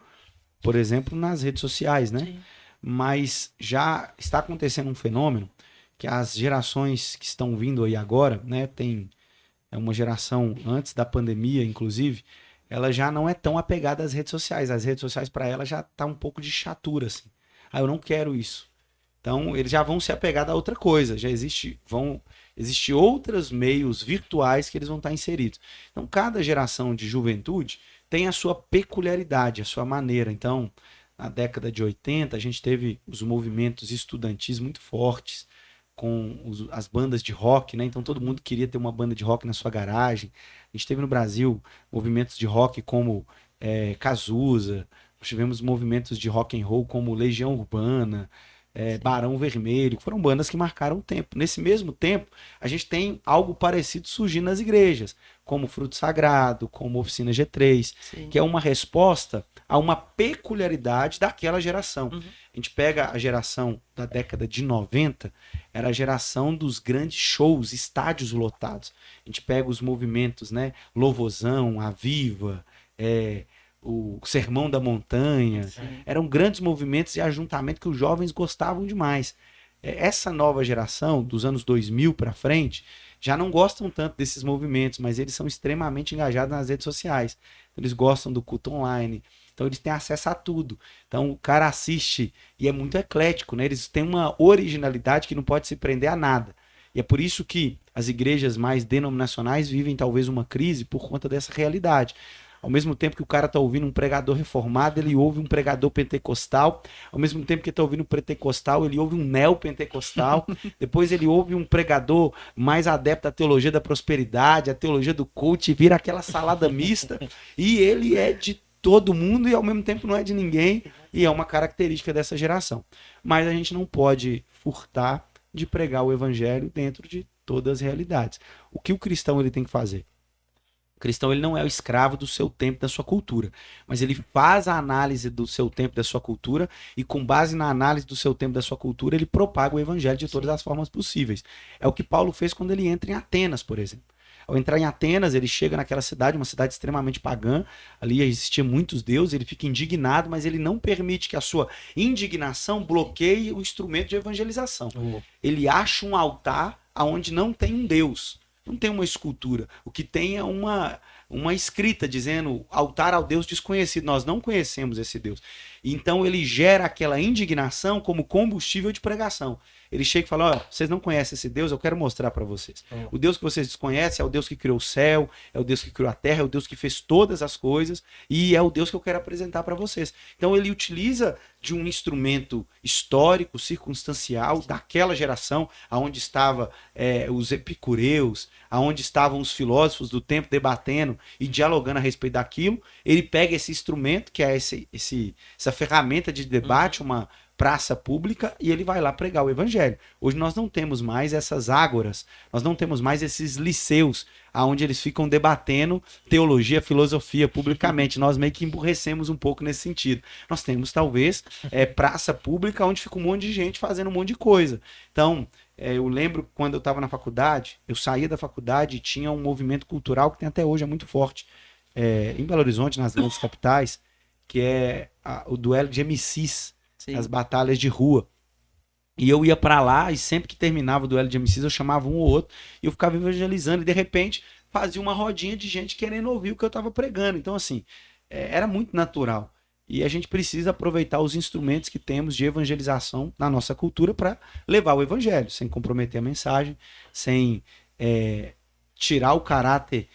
por exemplo, nas redes sociais, né? Sim. Mas já está acontecendo um fenômeno que as gerações que estão vindo aí agora, né? É uma geração antes da pandemia, inclusive, ela já não é tão apegada às redes sociais. As redes sociais para ela já tá um pouco de chatura, assim. Ah, eu não quero isso. Então, eles já vão se apegar a outra coisa. Vão existir outros meios virtuais que eles vão estar inseridos. Então, cada geração de juventude tem a sua peculiaridade, a sua maneira. Então, na década de 80, a gente teve os movimentos estudantis muito fortes, com as bandas de rock, né? Então todo mundo queria ter uma banda de rock na sua garagem. A gente teve no Brasil movimentos de rock como Cazuza, nós tivemos movimentos de rock and roll como Legião Urbana, Barão Vermelho, que foram bandas que marcaram o tempo. Nesse mesmo tempo, a gente tem algo parecido surgindo nas igrejas, como Fruto Sagrado, como Oficina G3, Sim. que é uma resposta a uma peculiaridade daquela geração. Uhum. A gente pega a geração da década de 90, era a geração dos grandes shows, estádios lotados. A gente pega os movimentos, né? Louvozão, Aviva, o Sermão da Montanha. Sim. Eram grandes movimentos de ajuntamento que os jovens gostavam demais. Essa nova geração, dos anos 2000 para frente, já não gostam tanto desses movimentos, mas eles são extremamente engajados nas redes sociais. Eles gostam do culto online. Então eles têm acesso a tudo. Então o cara assiste e é muito eclético, né? Eles têm uma originalidade que não pode se prender a nada. E é por isso que as igrejas mais denominacionais vivem talvez uma crise por conta dessa realidade. Ao mesmo tempo que o cara está ouvindo um pregador reformado, ele ouve um pregador pentecostal. Ao mesmo tempo que está ouvindo um pentecostal, ele ouve um neopentecostal. Depois ele ouve um pregador mais adepto à teologia da prosperidade, à teologia do coach, vira aquela salada mista. E ele é de todo mundo e ao mesmo tempo não é de ninguém. E é uma característica dessa geração. Mas a gente não pode furtar de pregar o evangelho dentro de todas as realidades. O que o cristão ele tem que fazer? O cristão ele não é o escravo do seu tempo, da sua cultura, mas ele faz a análise do seu tempo, da sua cultura, e com base na análise do seu tempo, da sua cultura, ele propaga o evangelho de todas as formas possíveis. É o que Paulo fez quando ele entra em Atenas, por exemplo. Ao entrar em Atenas, ele chega naquela cidade, uma cidade extremamente pagã, ali existiam muitos deuses, ele fica indignado, mas ele não permite que a sua indignação bloqueie o instrumento de evangelização. Ele acha um altar onde não tem um Deus. Não tem uma escultura. O que tem é uma escrita dizendo altar ao Deus desconhecido. Nós não conhecemos esse Deus. Então ele gera aquela indignação como combustível de pregação. Ele chega e fala, olha, vocês não conhecem esse Deus, eu quero mostrar para vocês. O Deus que vocês desconhecem é o Deus que criou o céu, é o Deus que criou a terra, é o Deus que fez todas as coisas e é o Deus que eu quero apresentar para vocês. Então ele utiliza de um instrumento histórico, circunstancial, daquela geração, onde estavam os epicureus, onde estavam os filósofos do tempo debatendo e dialogando a respeito daquilo. Ele pega esse instrumento, que é essa ferramenta de debate, uma praça pública, e ele vai lá pregar o evangelho. Hoje nós não temos mais essas ágoras, nós não temos mais esses liceus, onde eles ficam debatendo teologia, filosofia publicamente. Nós meio que emburrecemos um pouco nesse sentido. Nós temos, talvez, praça pública, onde fica um monte de gente fazendo um monte de coisa. Então, eu lembro quando eu estava na faculdade, eu saía da faculdade e tinha um movimento cultural que tem até hoje, é muito forte, em Belo Horizonte, nas grandes capitais, que é o duelo de MCs, Sim. as batalhas de rua. E eu ia pra lá e sempre que terminava o duelo de MCs eu chamava um ou outro e eu ficava evangelizando e de repente fazia uma rodinha de gente querendo ouvir o que eu tava pregando. Então assim, era muito natural. E a gente precisa aproveitar os instrumentos que temos de evangelização na nossa cultura para levar o evangelho, sem comprometer a mensagem, sem tirar o caráter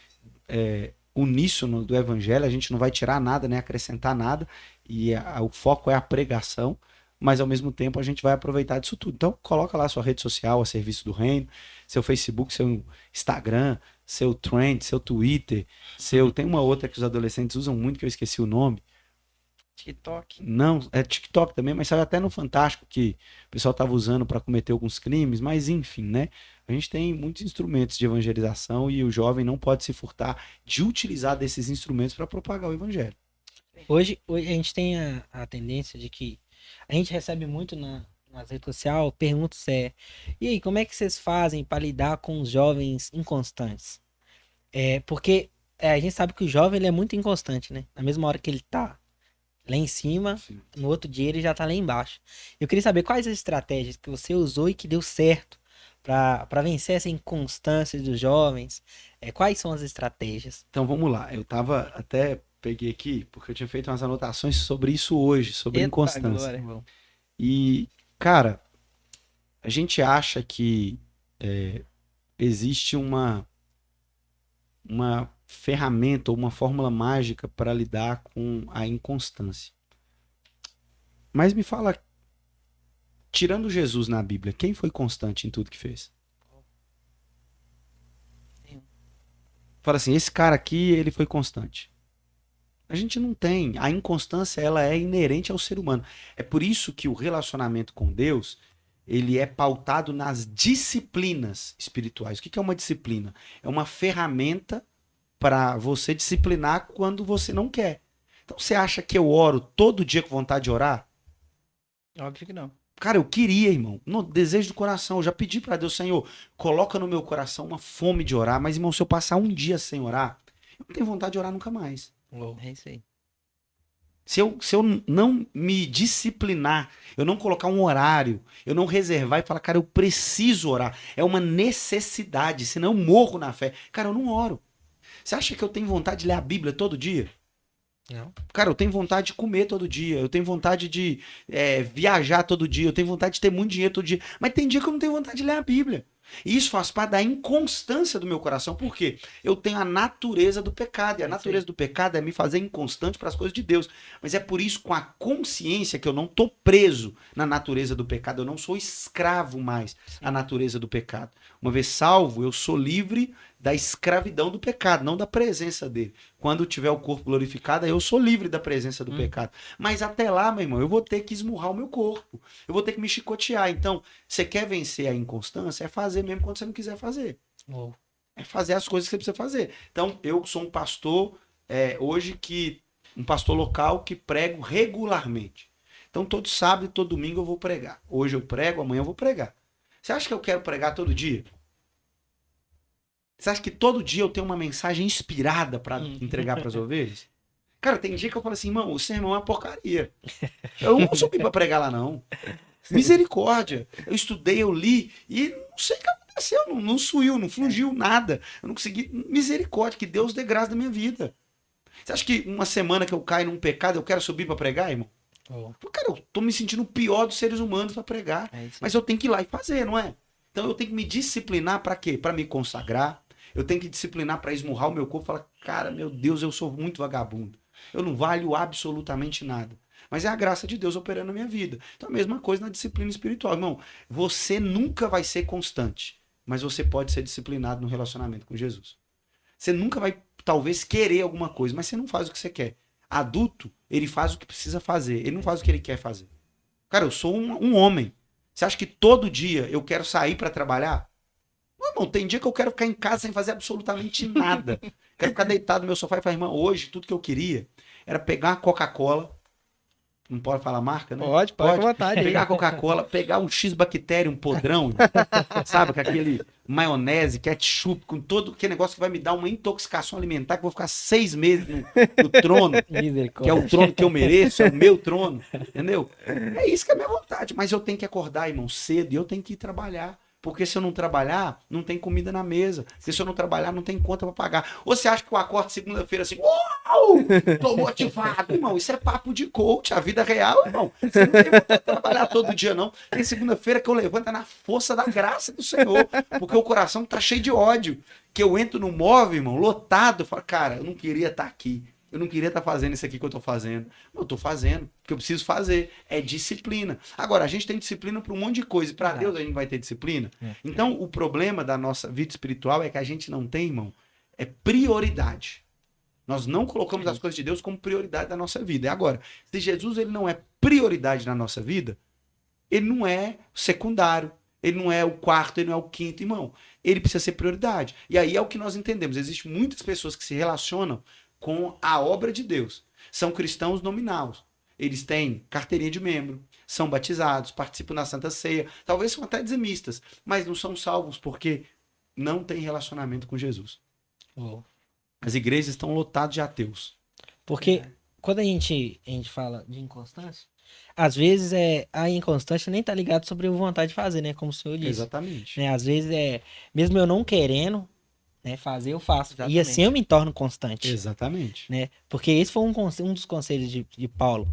uníssono do evangelho. A gente não vai tirar nada, nem acrescentar nada, e o foco é a pregação, mas ao mesmo tempo a gente vai aproveitar disso tudo. Então coloca lá sua rede social a serviço do reino, seu Facebook, seu Instagram, seu Trend, seu Twitter, tem uma outra que os adolescentes usam muito que eu esqueci o nome. TikTok. Não, é TikTok também, mas saiu até no Fantástico que o pessoal estava usando para cometer alguns crimes, mas enfim, né? A gente tem muitos instrumentos de evangelização e o jovem não pode se furtar de utilizar desses instrumentos para propagar o evangelho. Hoje a gente tem a tendência de que a gente recebe muito nas redes sociais perguntas e aí, como é que vocês fazem para lidar com os jovens inconstantes? Porque a gente sabe que o jovem ele é muito inconstante, né? Na mesma hora que ele tá lá em cima, Sim. no outro dia ele já tá lá embaixo. Eu queria saber quais as estratégias que você usou e que deu certo para vencer essa inconstância dos jovens. Quais são as estratégias? Então vamos lá, peguei aqui, porque eu tinha feito umas anotações sobre isso hoje, sobre Eita inconstância. glória. E, cara, a gente acha que existe uma ferramenta ou uma fórmula mágica para lidar com a inconstância. Mas me fala, tirando Jesus na Bíblia, quem foi constante em tudo que fez? Fala assim, esse cara aqui, ele foi constante. A gente não tem. A inconstância, ela é inerente ao ser humano. É por isso que o relacionamento com Deus, ele é pautado nas disciplinas espirituais. O que é uma disciplina? É uma ferramenta para você disciplinar quando você não quer. Então você acha que eu oro todo dia com vontade de orar? Óbvio que não. Cara, eu queria, irmão. No desejo do coração. Eu já pedi para Deus, Senhor, coloca no meu coração uma fome de orar. Mas, irmão, se eu passar um dia sem orar, eu não tenho vontade de orar nunca mais. É isso aí. Se eu não me disciplinar, eu não colocar um horário, eu não reservar e falar, cara, eu preciso orar. É uma necessidade, senão eu morro na fé. Cara, eu não oro. Você acha que eu tenho vontade de ler a Bíblia todo dia? Não. Cara, eu tenho vontade de comer todo dia, eu tenho vontade de viajar todo dia, eu tenho vontade de ter muito dinheiro todo dia, mas tem dia que eu não tenho vontade de ler a Bíblia. E isso faz parte da inconstância do meu coração, por quê? Eu tenho a natureza do pecado, e a natureza do pecado é me fazer inconstante para as coisas de Deus. Mas é por isso, com a consciência, que eu não estou preso na natureza do pecado, eu não sou escravo mais à natureza do pecado. Uma vez salvo, eu sou livre da escravidão do pecado, não da presença dele. Quando tiver o corpo glorificado, eu sou livre da presença do pecado. Mas até lá, meu irmão, eu vou ter que esmurrar o meu corpo. Eu vou ter que me chicotear. Então, você quer vencer a inconstância? É fazer mesmo quando você não quiser fazer. Oh. É fazer as coisas que você precisa fazer. Então, eu sou um pastor, hoje, um pastor local que prego regularmente. Então, todo sábado e todo domingo eu vou pregar. Hoje eu prego, amanhã eu vou pregar. Você acha que eu quero pregar todo dia? Você acha que todo dia eu tenho uma mensagem inspirada para entregar para as ovelhas? Cara, tem dia que eu falo assim, irmão, o sermão é uma porcaria. Eu não subi para pregar lá, não. Misericórdia. Eu estudei, eu li e não sei o que aconteceu. Não suiu, não flugiu nada. Eu não consegui. Misericórdia, que Deus dê graça da minha vida. Você acha que uma semana que eu caio num pecado, eu quero subir para pregar, irmão? Oh. Cara, eu tô me sentindo o pior dos seres humanos para pregar. Mas eu tenho que ir lá e fazer, não é? Então eu tenho que me disciplinar para quê? Para me consagrar. Eu tenho que disciplinar para esmurrar o meu corpo e falar, cara, meu Deus, eu sou muito vagabundo. Eu não valho absolutamente nada. Mas é a graça de Deus operando na minha vida. Então a mesma coisa na disciplina espiritual. Irmão, você nunca vai ser constante, mas você pode ser disciplinado no relacionamento com Jesus. Você nunca vai, talvez, querer alguma coisa, mas você não faz o que você quer. Adulto, ele faz o que precisa fazer. Ele não faz o que ele quer fazer. Cara, eu sou um homem. Você acha que todo dia eu quero sair para trabalhar? Não, irmão, tem dia que eu quero ficar em casa sem fazer absolutamente nada. Quero ficar deitado no meu sofá e falar, irmão, hoje tudo que eu queria era pegar uma Coca-Cola, não pode falar marca, né? Pode com vontade. Pegar a Coca-Cola, pegar um X-Bactéria, um podrão, sabe? Com aquele maionese, ketchup, com todo aquele negócio que vai me dar uma intoxicação alimentar, que eu vou ficar 6 meses no trono, que é o trono que eu mereço, é o meu trono, entendeu? É isso que é a minha vontade. Mas eu tenho que acordar, irmão, cedo, e eu tenho que ir trabalhar. Porque se eu não trabalhar, não tem comida na mesa. Porque se eu não trabalhar, não tem conta pra pagar. Ou você acha que eu acordo segunda-feira assim, uau, tô motivado, irmão? Isso é papo de coach, a vida real, irmão. Você não tem vontade de trabalhar todo dia, não. Tem segunda-feira que eu levanto na força da graça do Senhor. Porque o coração tá cheio de ódio. Que eu entro no móvel, irmão, lotado. Eu falo, cara, eu não queria estar aqui. Eu não queria estar fazendo isso aqui que eu tô fazendo. Eu tô fazendo, porque eu preciso fazer. É disciplina. Agora, a gente tem disciplina para um monte de coisa. E para Deus a gente vai ter disciplina. Então, o problema da nossa vida espiritual é que a gente não tem, irmão, é prioridade. Nós não colocamos as coisas de Deus como prioridade da nossa vida. E agora, se Jesus ele não é prioridade na nossa vida, ele não é secundário. Ele não é o quarto, ele não é o quinto, irmão. Ele precisa ser prioridade. E aí é o que nós entendemos. Existem muitas pessoas que se relacionam com a obra de Deus. São cristãos nominais. Eles têm carteirinha de membro, são batizados, participam da Santa Ceia, talvez são até dizimistas, mas não são salvos porque não têm relacionamento com Jesus. As igrejas estão lotadas de ateus. Porque quando a gente fala de inconstância, às vezes a inconstância nem tá ligado sobre a vontade de fazer, né? Como o senhor disse. Exatamente. Né? Às vezes mesmo eu não querendo, né, fazer, eu faço. Exatamente. E assim eu me torno constante. Exatamente. Né? Porque esse foi um dos conselhos de Paulo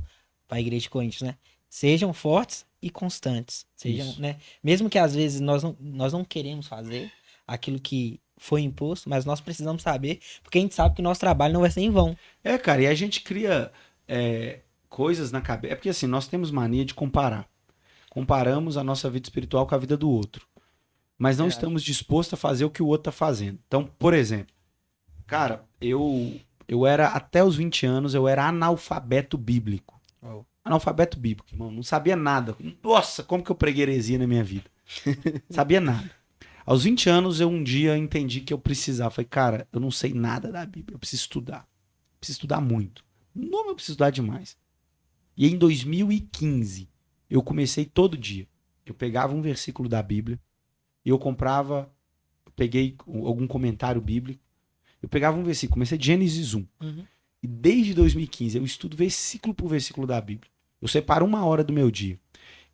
para a igreja de Coríntios, né? Sejam fortes e constantes. Sejam, né? Mesmo que às vezes nós não queremos fazer aquilo que foi imposto, mas nós precisamos saber, porque a gente sabe que o nosso trabalho não vai ser em vão. Cara, e a gente cria coisas na cabeça. É porque assim, nós temos mania de comparar. Comparamos a nossa vida espiritual com a vida do outro. Mas não estamos dispostos a fazer o que o outro está fazendo. Então, por exemplo, cara, eu era, até os 20 anos, eu era analfabeto bíblico. Analfabeto bíblico, irmão. Não sabia nada. Nossa, como que eu preguei heresia na minha vida? Sabia nada. Aos 20 anos, eu um dia entendi que eu precisava. Falei, cara, eu não sei nada da Bíblia. Eu preciso estudar. Preciso estudar muito. Não, eu preciso estudar demais. E em 2015, eu comecei todo dia. Eu pegava um versículo da Bíblia, e eu peguei algum comentário bíblico, eu pegava um versículo, comecei de Gênesis 1. E desde 2015 eu estudo versículo por versículo da Bíblia. Eu separo 1 hora do meu dia.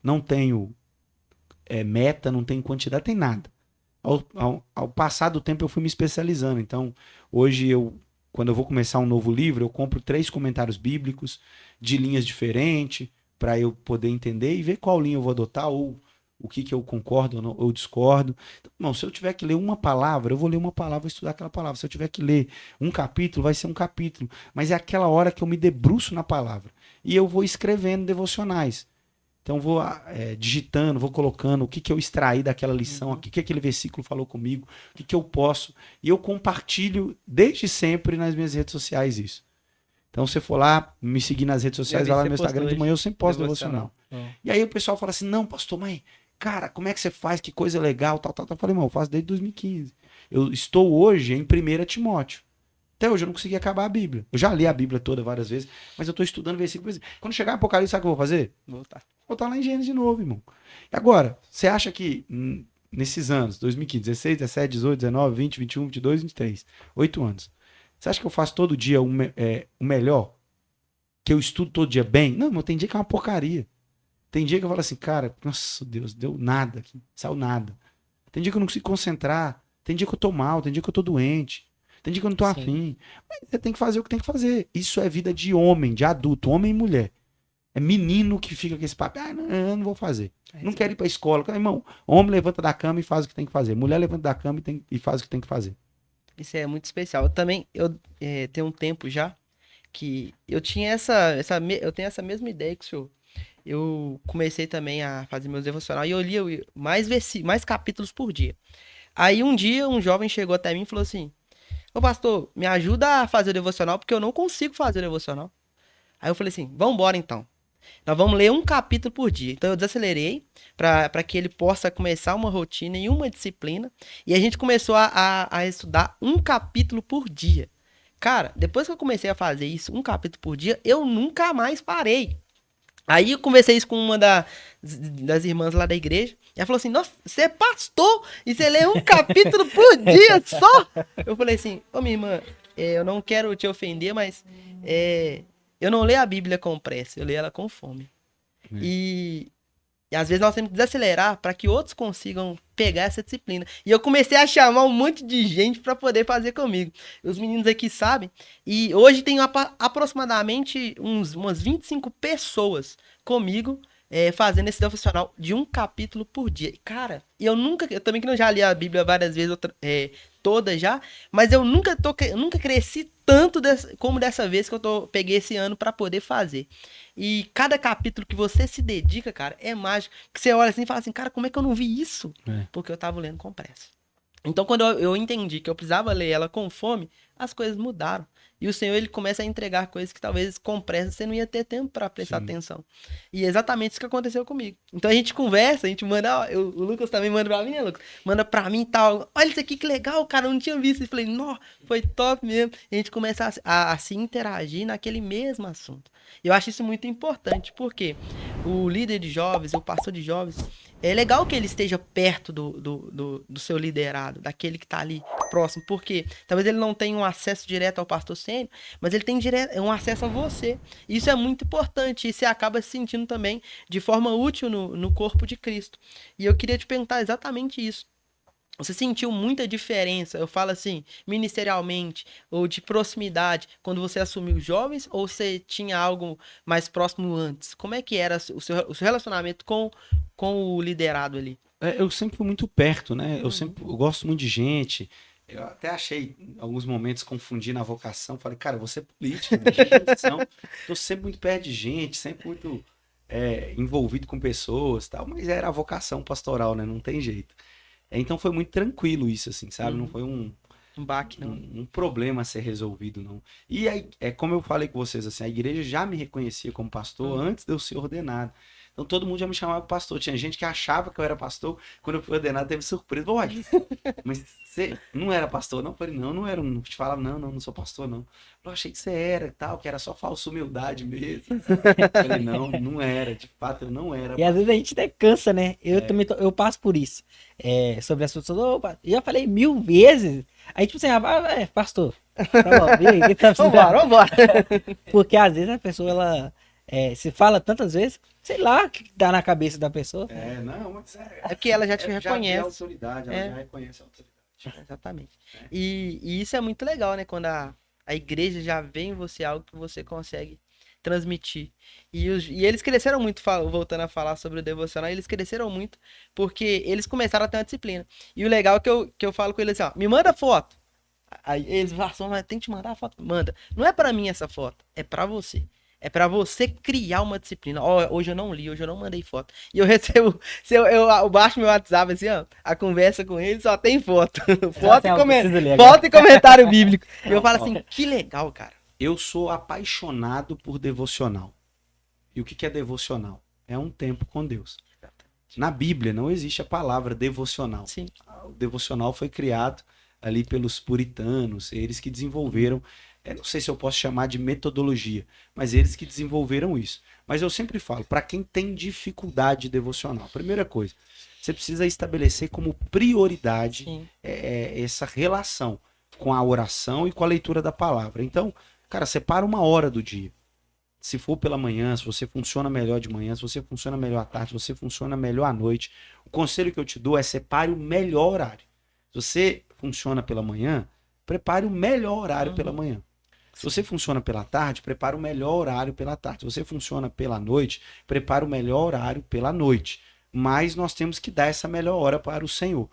Não tenho meta, não tenho quantidade, tem nada. Ao passar do tempo eu fui me especializando. Então, hoje quando eu vou começar um novo livro, eu compro 3 comentários bíblicos de linhas diferentes, para eu poder entender e ver qual linha eu vou adotar, ou o que eu concordo ou discordo. Então, irmão, se eu tiver que ler uma palavra, eu vou ler uma palavra, vou estudar aquela palavra. Se eu tiver que ler um capítulo, vai ser um capítulo. Mas é aquela hora que eu me debruço na palavra. E eu vou escrevendo devocionais. Então, vou digitando, vou colocando o que eu extraí daquela lição, o que aquele versículo falou comigo, o que eu posso. E eu compartilho desde sempre nas minhas redes sociais isso. Então, se você for lá, me seguir nas redes sociais, vai lá no meu Instagram, de manhã eu sempre posto devocional. E aí o pessoal fala assim, não, pastor, mas, cara, como é que você faz? Que coisa legal, tal. Eu falei, irmão, eu faço desde 2015. Eu estou hoje em 1 Timóteo. Até hoje eu não consegui acabar a Bíblia. Eu já li a Bíblia toda várias vezes, mas eu estou estudando versículo. Quando chegar em Apocalipse, sabe o que eu vou fazer? Voltar lá em Gênesis de novo, irmão. E agora, você acha que nesses anos, 2015, 16, 17, 18, 19, 20, 21, 22, 23, 8 anos, você acha que eu faço todo dia o melhor? Que eu estudo todo dia bem? Não, mas tem dia que é uma porcaria. Tem dia que eu falo assim, cara, nossa Deus, deu nada aqui, saiu nada. Tem dia que eu não consigo concentrar, tem dia que eu tô mal, tem dia que eu tô doente, tem dia que eu não tô afim. Mas você tem que fazer o que tem que fazer. Isso é vida de homem, de adulto, homem e mulher. É menino que fica com esse papo, não, eu não vou fazer. Não quero ir pra escola. Irmão, homem levanta da cama e faz o que tem que fazer. Mulher levanta da cama e faz o que tem que fazer. Isso é muito especial. Eu tenho um tempo já que eu tinha eu tenho essa mesma ideia que o senhor. Eu comecei também a fazer meus devocionais e eu lia mais capítulos por dia. Aí um dia um jovem chegou até mim e falou assim, ô pastor, me ajuda a fazer o devocional porque eu não consigo fazer o devocional. Aí eu falei assim, vambora então. Nós vamos ler um capítulo por dia. Então eu desacelerei para que ele possa começar uma rotina e uma disciplina. E a gente começou a estudar um capítulo por dia. Cara, depois que eu comecei a fazer isso, um capítulo por dia, eu nunca mais parei. Aí eu conversei isso com uma das irmãs lá da igreja. E ela falou assim: Nossa, você é pastor e você lê um capítulo por dia só? Eu falei assim: Ô minha irmã, eu não quero te ofender, mas eu não leio a Bíblia com pressa, eu leio ela com fome. E às vezes nós temos que desacelerar para que outros consigam pegar essa disciplina. E eu comecei a chamar um monte de gente para poder fazer comigo. Os meninos aqui sabem. E hoje tem aproximadamente umas 25 pessoas comigo fazendo esse devocional de um capítulo por dia. E, cara, eu também que não já li a Bíblia várias vezes, toda já, mas eu nunca cresci tanto como dessa vez que eu peguei esse ano para poder fazer. E cada capítulo que você se dedica, cara, é mágico. Que você olha assim e fala assim, cara, como é que eu não vi isso? Porque eu tava lendo com pressa. Então, quando eu entendi que eu precisava ler ela com fome, as coisas mudaram. E o Senhor, ele começa a entregar coisas que talvez com pressa você não ia ter tempo para prestar atenção. E é exatamente isso que aconteceu comigo. Então a gente conversa, a gente manda, o Lucas também manda pra mim, né, Lucas? Manda pra mim e tal. Olha isso aqui, que legal, cara, eu não tinha visto. E falei, nó, foi top mesmo. E a gente começa a se interagir naquele mesmo assunto. E eu acho isso muito importante, porque o líder de jovens, o pastor de jovens, é legal que ele esteja perto do seu liderado, daquele que está ali próximo, porque talvez ele não tenha um acesso direto ao pastor sênior, mas ele tem um acesso a você. Isso é muito importante e você acaba se sentindo também de forma útil no corpo de Cristo. E eu queria te perguntar exatamente isso. Você sentiu muita diferença, eu falo assim, ministerialmente ou de proximidade, quando você assumiu jovens, ou você tinha algo mais próximo antes? Como é que era o seu relacionamento com o liderado ali? Eu sempre fui muito perto, né? Eu gosto muito de gente. Eu até achei, em alguns momentos, confundindo a vocação. Falei, cara, eu vou ser político, né? Tô sempre muito perto de gente, sempre muito envolvido com pessoas, tal. Mas era a vocação pastoral, né? Não tem jeito. Então foi muito tranquilo isso, assim, sabe? Não foi um baque, não. Um problema a ser resolvido, não. E aí, como eu falei com vocês, assim, a igreja já me reconhecia como pastor antes de eu ser ordenado. Então todo mundo já me chamava de pastor. Tinha gente que achava que eu era pastor. Quando eu fui ordenado, teve surpresa. Ué, mas você não era pastor, não? Eu falei, não era. Não te falava, não sou pastor, não. Eu achei que você era e tal, que era só falsa humildade mesmo. Eu falei, não era. De fato, eu não era. E às vezes a gente até cansa, né? Eu também eu passo por isso. Sobre as pessoas, opa, eu já falei 1000 vezes. Aí tipo assim, pastor, tá bom, e aí, que tá vambora. Porque às vezes a pessoa, ela se fala tantas vezes, sei lá o que dá na cabeça da pessoa. Não, mas é porque ela já te reconhece. reconhece. A autoridade, ela já reconhece a autoridade. Exatamente. E isso é muito legal, né? Quando a igreja já vê em você algo que você consegue transmitir. E eles cresceram muito, voltando a falar sobre o devocional, eles cresceram muito porque eles começaram a ter uma disciplina. E o legal é que eu falo com eles assim, ó, me manda foto. Aí eles falam, mas tem que te mandar a foto. Manda. Não é pra mim essa foto, é pra você. É pra você criar uma disciplina. Hoje eu não li, hoje eu não mandei foto. E eu recebo, eu baixo meu WhatsApp assim, ó, a conversa com ele só tem foto. Foto e comentário bíblico. E eu falo assim, que legal, cara. Eu sou apaixonado por devocional. E o que é devocional? É um tempo com Deus. Na Bíblia não existe a palavra devocional. Sim. O devocional foi criado ali pelos puritanos, eles que desenvolveram, não sei se eu posso chamar de metodologia, mas eles que desenvolveram isso. Mas eu sempre falo, para quem tem dificuldade devocional, primeira coisa, você precisa estabelecer como prioridade essa relação com a oração e com a leitura da palavra. Então, cara, separa 1 hora do dia. Se for pela manhã, se você funciona melhor de manhã, se você funciona melhor à tarde, se você funciona melhor à noite, o conselho que eu te dou é separe o melhor horário. Se você funciona pela manhã, prepare o melhor horário pela manhã. Se você funciona pela tarde, prepare o melhor horário pela tarde. Se você funciona pela noite, prepare o melhor horário pela noite. Mas nós temos que dar essa melhor hora para o Senhor.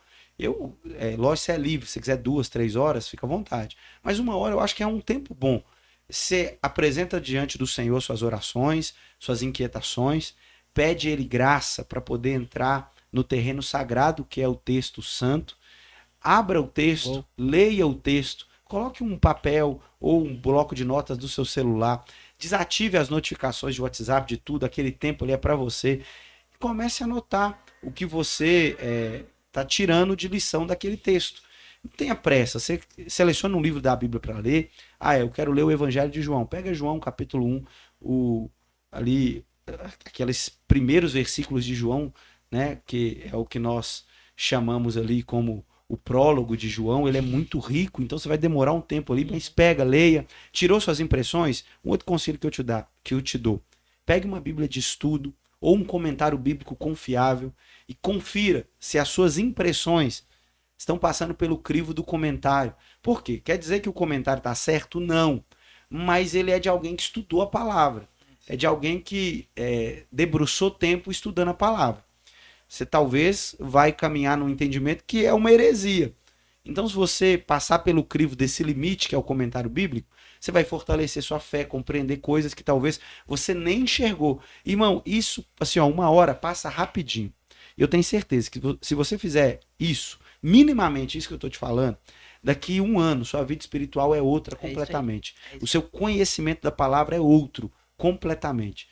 Lógico, você é livre, se você quiser 2, 3 horas, fica à vontade. Mas 1 hora eu acho que é um tempo bom. Você apresenta diante do Senhor suas orações, suas inquietações, pede Ele graça para poder entrar no terreno sagrado que é o texto santo. Abra o texto, leia o texto, coloque um papel ou um bloco de notas do seu celular, desative as notificações de WhatsApp, de tudo, aquele tempo ali é para você. Comece a anotar o que você está tirando de lição daquele texto. Não tenha pressa, você seleciona um livro da Bíblia para ler. Eu quero ler o Evangelho de João. Pega João capítulo 1, ali aqueles primeiros versículos de João, né, que é o que nós chamamos ali como o prólogo de João, ele é muito rico, então você vai demorar um tempo ali, mas pega, leia, tirou suas impressões. Um outro conselho que eu te dou, pegue uma Bíblia de estudo ou um comentário bíblico confiável e confira se as suas impressões estão passando pelo crivo do comentário. Por quê? Quer dizer que o comentário está certo? Não. Mas ele é de alguém que estudou a palavra. É de alguém que debruçou tempo estudando a palavra. Você talvez vai caminhar num entendimento que é uma heresia. Então, se você passar pelo crivo desse limite, que é o comentário bíblico, você vai fortalecer sua fé, compreender coisas que talvez você nem enxergou. Irmão, isso, assim, ó, 1 hora passa rapidinho. Eu tenho certeza que se você fizer isso, minimamente isso que eu estou te falando, daqui 1 ano, sua vida espiritual é outra completamente. O seu conhecimento da palavra é outro completamente.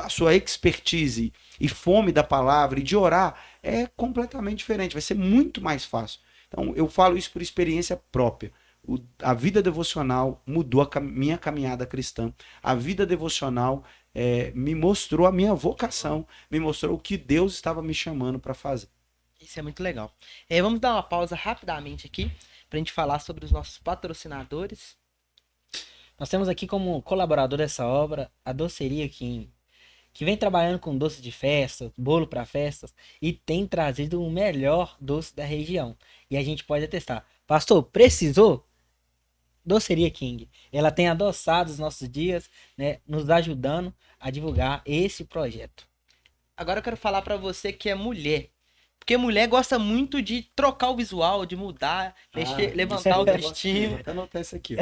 A sua expertise e fome da palavra e de orar é completamente diferente. Vai ser muito mais fácil. Então, eu falo isso por experiência própria. A vida devocional mudou a minha caminhada cristã. A vida devocional me mostrou a minha vocação, me mostrou o que Deus estava me chamando para fazer. Isso é muito legal. Vamos dar uma pausa rapidamente aqui para a gente falar sobre os nossos patrocinadores. Nós temos aqui como colaborador dessa obra a Doceria King, que vem trabalhando com doce de festa, bolo para festas e tem trazido o melhor doce da região. E a gente pode atestar. Pastor, precisou? Doceria King. Ela tem adoçado os nossos dias, né, nos ajudando a divulgar esse projeto. Agora eu quero falar para você que é mulher. Porque mulher gosta muito de trocar o visual, de mudar, levantar a autoestima. Vou até anotar isso aqui.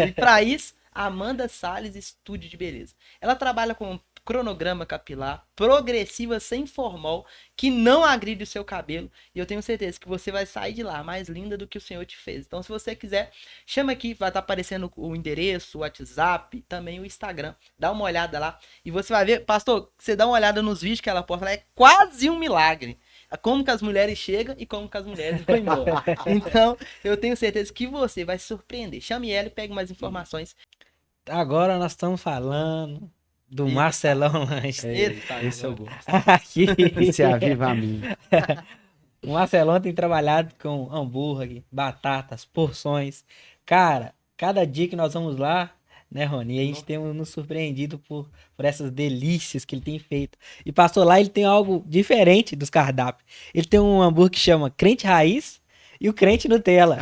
E para isso, Amanda Salles Estúdio de Beleza. Ela trabalha com cronograma capilar, progressiva sem formol, que não agride o seu cabelo. E eu tenho certeza que você vai sair de lá mais linda do que o Senhor te fez. Então, se você quiser, chama aqui, vai estar aparecendo o endereço, o WhatsApp, também o Instagram. Dá uma olhada lá e você vai ver, pastor, você dá uma olhada nos vídeos que ela posta, ela é quase um milagre. Como que as mulheres chegam e como que as mulheres vão embora. Então, eu tenho certeza que você vai se surpreender. Chame ela e pegue mais informações. Agora nós estamos falando do Marcelão Lanches. Esse eu gosto. Aqui. Esse é avivamento. O Marcelão tem trabalhado com hambúrguer, batatas, porções. Cara, cada dia que nós vamos lá, né, Rony? A gente tem nos surpreendido por essas delícias que ele tem feito. E pastor, lá ele tem algo diferente dos cardápios. Ele tem um hambúrguer que chama Crente Raiz e o Crente Nutella.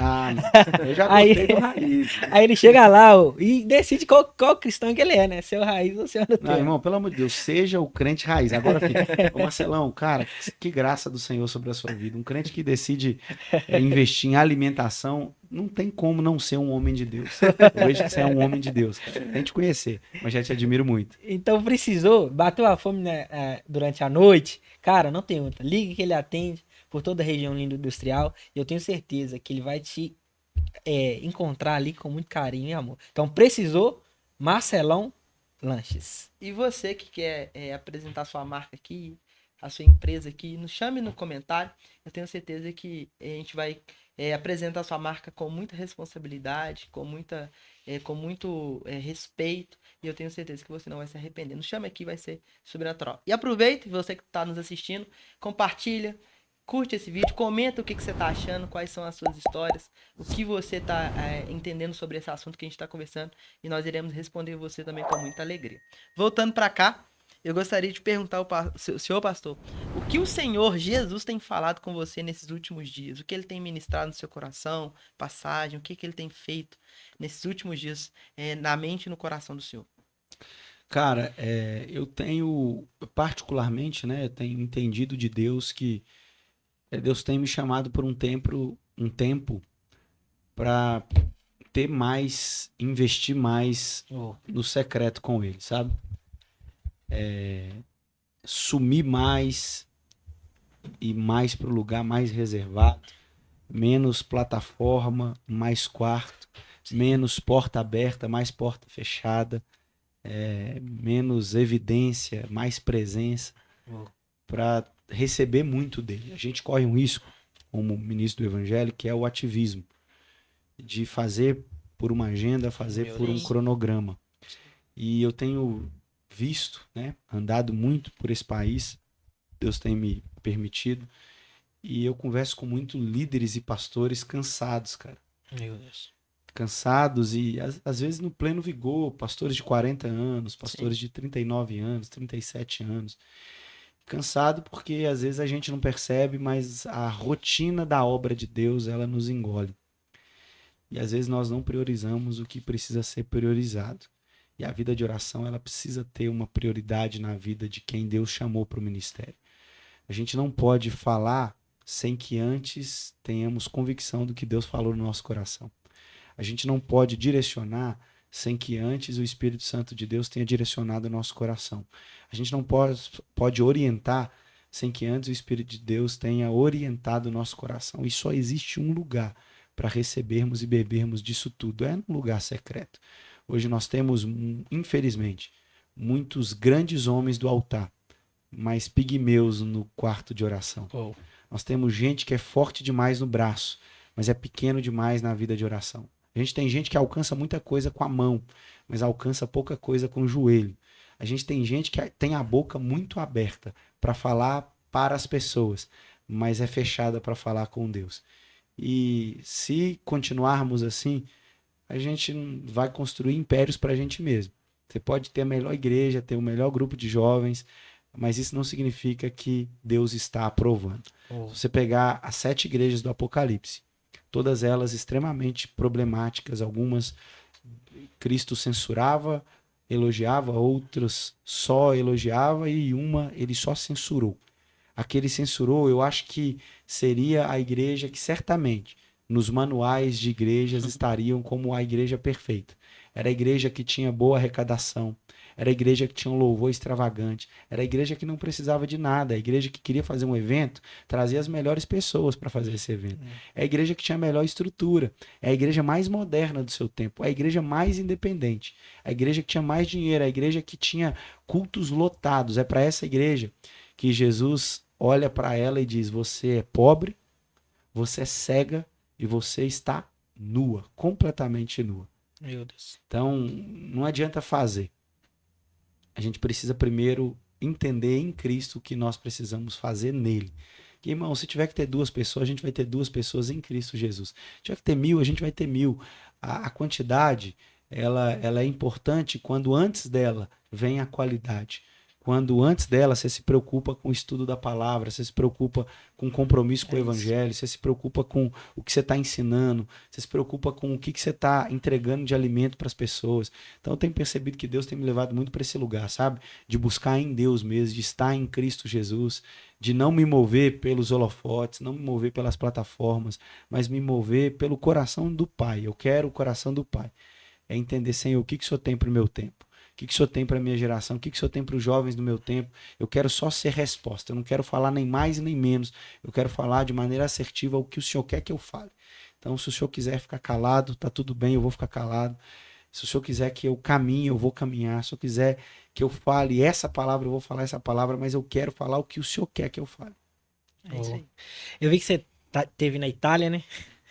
Eu já gostei do Raiz. Aí ele chega lá e decide qual cristão que ele é, né? Se é o Raiz ou se é o Nutella. Não, irmão, pelo amor de Deus, seja o crente raiz. Agora, ô Marcelão, cara, que graça do Senhor sobre a sua vida. Um crente que decide investir em alimentação, não tem como não ser um homem de Deus. Eu vejo que você é um homem de Deus. Tem te conhecer, mas já te admiro muito. Então precisou, bateu a fome, né, durante a noite, cara, não tem outra. Ligue que ele atende por toda a região linda industrial e eu tenho certeza que ele vai te encontrar ali com muito carinho e amor. Então precisou, Marcelão Lanches. E você que quer apresentar sua marca aqui, a sua empresa aqui, nos chame no comentário. Eu tenho certeza que a gente vai apresentar a sua marca com muita responsabilidade, com muito respeito. E eu tenho certeza que você não vai se arrepender. Nos chame aqui, vai ser sobrenatural. E aproveite, você que está nos assistindo, compartilha, curte esse vídeo, comenta o que você está achando, quais são as suas histórias, o que você está entendendo sobre esse assunto que a gente está conversando, e nós iremos responder você também com muita alegria. Voltando para cá, eu gostaria de perguntar ao senhor pastor, o que o Senhor Jesus tem falado com você nesses últimos dias? O que ele tem ministrado no seu coração, passagem, o que ele tem feito nesses últimos dias na mente e no coração do Senhor? Cara, eu tenho, particularmente, né, tenho entendido de Deus que Deus tem me chamado por um tempo para ter mais, investir mais no secreto com Ele, sabe? Sumir mais e mais para o lugar mais reservado, menos plataforma, mais quarto, menos porta aberta, mais porta fechada, menos evidência, mais presença, para receber muito dele. A gente corre um risco, como ministro do Evangelho, que é o ativismo, de fazer por uma agenda, fazer por um cronograma. E eu tenho visto, né, andado muito por esse país, Deus tem me permitido, e eu converso com muitos líderes e pastores cansados, cara. Meu Deus. Cansados e às vezes no pleno vigor, pastores de 40 anos, pastores Sim. de 39 anos, 37 anos. Cansado porque às vezes a gente não percebe, mas a rotina da obra de Deus, ela nos engole. E às vezes nós não priorizamos o que precisa ser priorizado. E a vida de oração, ela precisa ter uma prioridade na vida de quem Deus chamou para o ministério. A gente não pode falar sem que antes tenhamos convicção do que Deus falou no nosso coração. A gente não pode direcionar sem que antes o Espírito Santo de Deus tenha direcionado o nosso coração. A gente não pode orientar sem que antes o Espírito de Deus tenha orientado o nosso coração. E só existe um lugar para recebermos e bebermos disso tudo. É num lugar secreto. Hoje nós temos, infelizmente, muitos grandes homens do altar, mas pigmeus no quarto de oração. Oh. Nós temos gente que é forte demais no braço, mas é pequeno demais na vida de oração. A gente tem gente que alcança muita coisa com a mão, mas alcança pouca coisa com o joelho. A gente tem gente que tem a boca muito aberta para falar para as pessoas, mas é fechada para falar com Deus. E se continuarmos assim, a gente vai construir impérios para a gente mesmo. Você pode ter a melhor igreja, ter o melhor grupo de jovens, mas isso não significa que Deus está aprovando. Oh. Se você pegar as 7 igrejas do Apocalipse, todas elas extremamente problemáticas, algumas Cristo censurava, elogiava, outras só elogiava e uma ele só censurou. A que ele censurou, eu acho que seria a igreja que certamente nos manuais de igrejas estariam como a igreja perfeita. Era a igreja que tinha boa arrecadação, era a igreja que tinha um louvor extravagante, era a igreja que não precisava de nada, a igreja que queria fazer um evento, trazia as melhores pessoas para fazer esse evento. É a igreja que tinha a melhor estrutura, é a igreja mais moderna do seu tempo, é a igreja mais independente, a igreja que tinha mais dinheiro, a igreja que tinha cultos lotados. É para essa igreja que Jesus olha para ela e diz: você é pobre, você é cega e você está nua, completamente nua. Meu Deus. Então, não adianta fazer. A gente precisa primeiro entender em Cristo o que nós precisamos fazer nele. Que, irmão, se tiver que ter 2 pessoas, a gente vai ter 2 pessoas em Cristo Jesus. Se tiver que ter 1000, a gente vai ter 1000. A quantidade, ela é importante quando antes dela vem a qualidade. Quando antes dela você se preocupa com o estudo da palavra, você se preocupa com o compromisso com o evangelho, você se preocupa com o que você está ensinando, você se preocupa com o que você está entregando de alimento para as pessoas. Então eu tenho percebido que Deus tem me levado muito para esse lugar, sabe? De buscar em Deus mesmo, de estar em Cristo Jesus, de não me mover pelos holofotes, não me mover pelas plataformas, mas me mover pelo coração do Pai. Eu quero o coração do Pai. É entender, Senhor, o que o Senhor tem para o meu tempo. O que o Senhor tem para a minha geração? O que o Senhor tem para os jovens do meu tempo? Eu quero só ser resposta. Eu não quero falar nem mais nem menos. Eu quero falar de maneira assertiva o que o Senhor quer que eu fale. Então, se o Senhor quiser ficar calado, tá tudo bem, eu vou ficar calado. Se o Senhor quiser que eu caminhe, eu vou caminhar. Se o Senhor quiser que eu fale essa palavra, eu vou falar essa palavra, mas eu quero falar o que o Senhor quer que eu fale. É isso aí. Eu vi que você teve na Itália, né?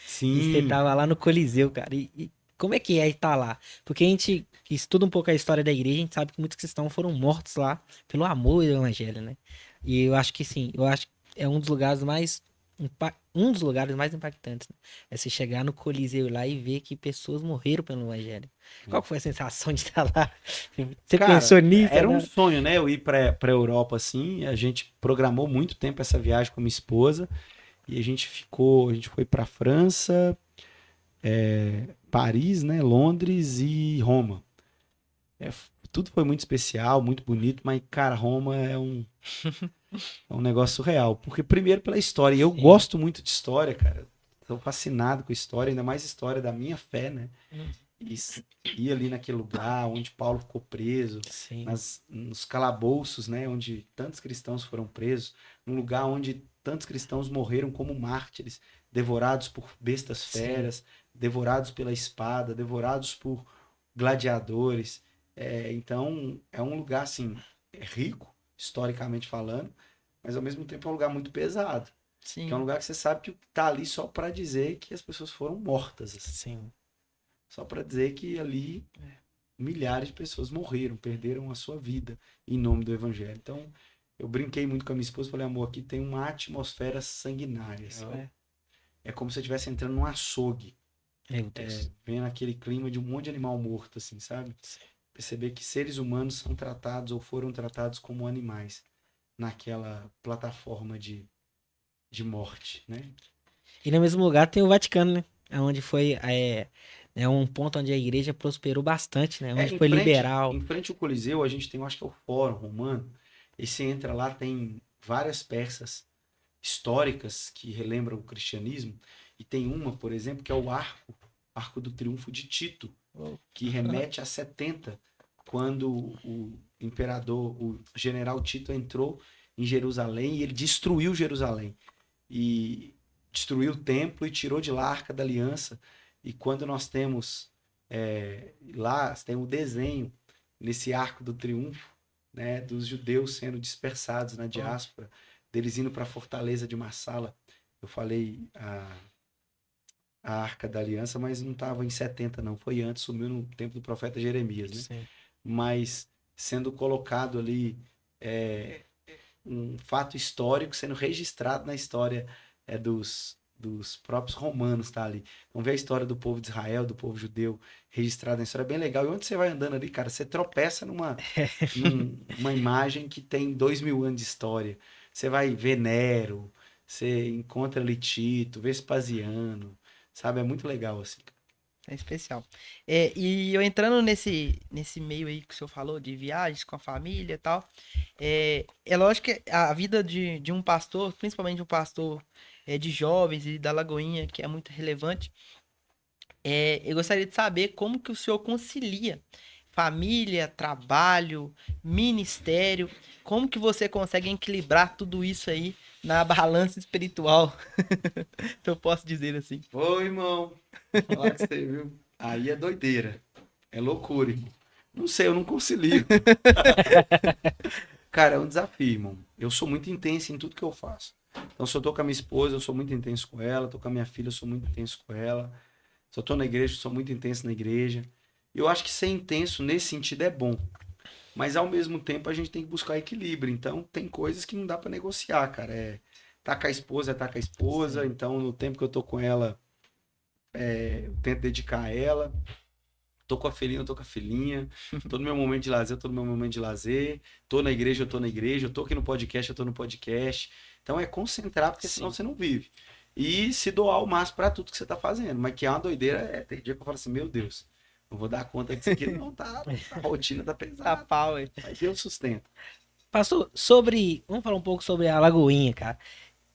Sim. E você tava lá no Coliseu, cara. E como é que é estar lá? Porque a gente estuda um pouco a história da igreja, a gente sabe que muitos cristãos foram mortos lá pelo amor do evangelho, né? E eu acho que sim, eu acho que é um dos lugares mais impactantes, né? É você chegar no Coliseu lá e ver que pessoas morreram pelo evangelho. Qual que foi a sensação de estar lá? Você Cara, pensou nisso? era um né? sonho, né? Eu ir para Europa assim. A gente programou muito tempo essa viagem com minha esposa e a gente foi para França, Paris, né? Londres e Roma. Tudo foi muito especial, muito bonito, mas cara, Roma é um negócio surreal. Porque primeiro pela história, e eu Sim. gosto muito de história, cara. Estou fascinado com história, ainda mais história da minha fé, né? E ir ali naquele lugar onde Paulo ficou preso, Sim. nos calabouços, né, onde tantos cristãos foram presos, num lugar onde tantos cristãos morreram como mártires, devorados por bestas feras, devorados pela espada, devorados por gladiadores. Então, é um lugar, assim, rico, historicamente falando, mas ao mesmo tempo é um lugar muito pesado. Sim. Que é um lugar que você sabe que tá ali só para dizer que as pessoas foram mortas. Assim. Sim. Só para dizer que ali milhares de pessoas morreram, perderam a sua vida em nome do evangelho. Então, eu brinquei muito com a minha esposa, falei, amor, aqui tem uma atmosfera sanguinária, sabe? É como se eu estivesse entrando num açougue, Meu Deus. vendo aquele clima de um monte de animal morto, assim, sabe? Perceber que seres humanos são tratados ou foram tratados como animais naquela plataforma de morte, né? E no mesmo lugar tem o Vaticano, né? Onde foi um ponto onde a igreja prosperou bastante, né? Onde foi liberal. Em frente ao Coliseu, a gente tem, eu acho que é o Fórum Romano, e você entra lá, tem várias peças históricas que relembram o cristianismo, e tem uma, por exemplo, que é o Arco do Triunfo de Tito, que remete a 70, quando o imperador, o general Tito entrou em Jerusalém e ele destruiu Jerusalém. E destruiu o templo e tirou de lá a Arca da Aliança. E quando nós temos lá, tem o desenho nesse Arco do Triunfo, né, dos judeus sendo dispersados na diáspora, deles indo para a fortaleza de Massala. Eu falei a Arca da Aliança, mas não estava em 70, não. Foi antes, sumiu no tempo do profeta Jeremias, né? Sim. Mas sendo colocado ali um fato histórico sendo registrado na história dos próprios romanos, tá ali. Vamos ver a história do povo de Israel, do povo judeu, registrada na história, é bem legal. E onde você vai andando ali, cara, você tropeça numa imagem que tem 2000 anos de história. Você vai ver Nero, você encontra ali Tito, Vespasiano, sabe? É muito legal, assim. É especial. E eu entrando nesse meio aí que o senhor falou, de viagens com a família e tal, é lógico que a vida de um pastor, principalmente um pastor de jovens e da Lagoinha, que é muito relevante, eu gostaria de saber como que o senhor concilia família, trabalho, ministério, como que você consegue equilibrar tudo isso aí na balança espiritual, se eu posso dizer assim. Ô, irmão, vou falar com você, viu? Aí é doideira. É loucura, irmão. Não sei, eu não concilio. Cara, é um desafio, irmão. Eu sou muito intenso em tudo que eu faço. Então, se eu tô com a minha esposa, eu sou muito intenso com ela. Tô com a minha filha, eu sou muito intenso com ela. Se eu tô na igreja, eu sou muito intenso na igreja. E eu acho que ser intenso nesse sentido é bom. Mas, ao mesmo tempo, a gente tem que buscar equilíbrio. Então, tem coisas que não dá pra negociar, cara. Tá com a esposa, tá com a esposa. Então, no tempo que eu tô com ela, eu tento dedicar a ela. Tô com a filhinha, eu tô com a filhinha. Tô no meu momento de lazer, eu tô no meu momento de lazer. Tô na igreja, eu tô na igreja. Eu tô aqui no podcast, eu tô no podcast. Então é concentrar, porque senão você não vive. E se doar ao máximo pra tudo que você tá fazendo. Mas que é uma doideira, tem dia que eu falo assim, meu Deus, não vou dar conta disso aqui. Não, a rotina tá Tá pesada. pau, hein? Mas Deus sustenta. Pastor, vamos falar um pouco sobre a Lagoinha, cara.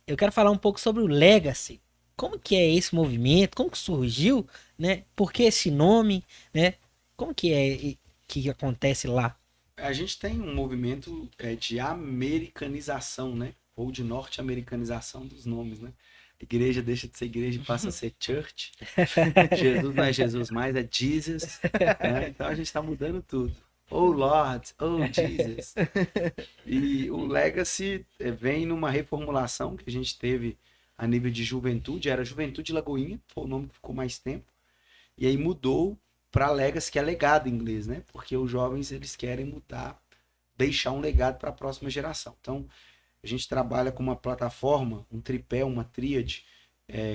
Eu quero falar um pouco sobre o Legacy. Como que é esse movimento? Como que surgiu, né? Por que esse nome, né? Como que que acontece lá? A gente tem um movimento de americanização, né? Ou de norte-americanização dos nomes, né? Igreja deixa de ser igreja e passa a ser church. Jesus não é Jesus mais, é Jesus. Né? Então a gente está mudando tudo. Oh Lord, oh Jesus. E o Legacy vem numa reformulação que a gente teve a nível de juventude. Era Juventude Lagoinha, foi o nome que ficou mais tempo. E aí mudou para Legacy, que é legado em inglês, né? Porque os jovens eles querem mudar, deixar um legado para a próxima geração. Então a gente trabalha com uma plataforma, um tripé, uma tríade,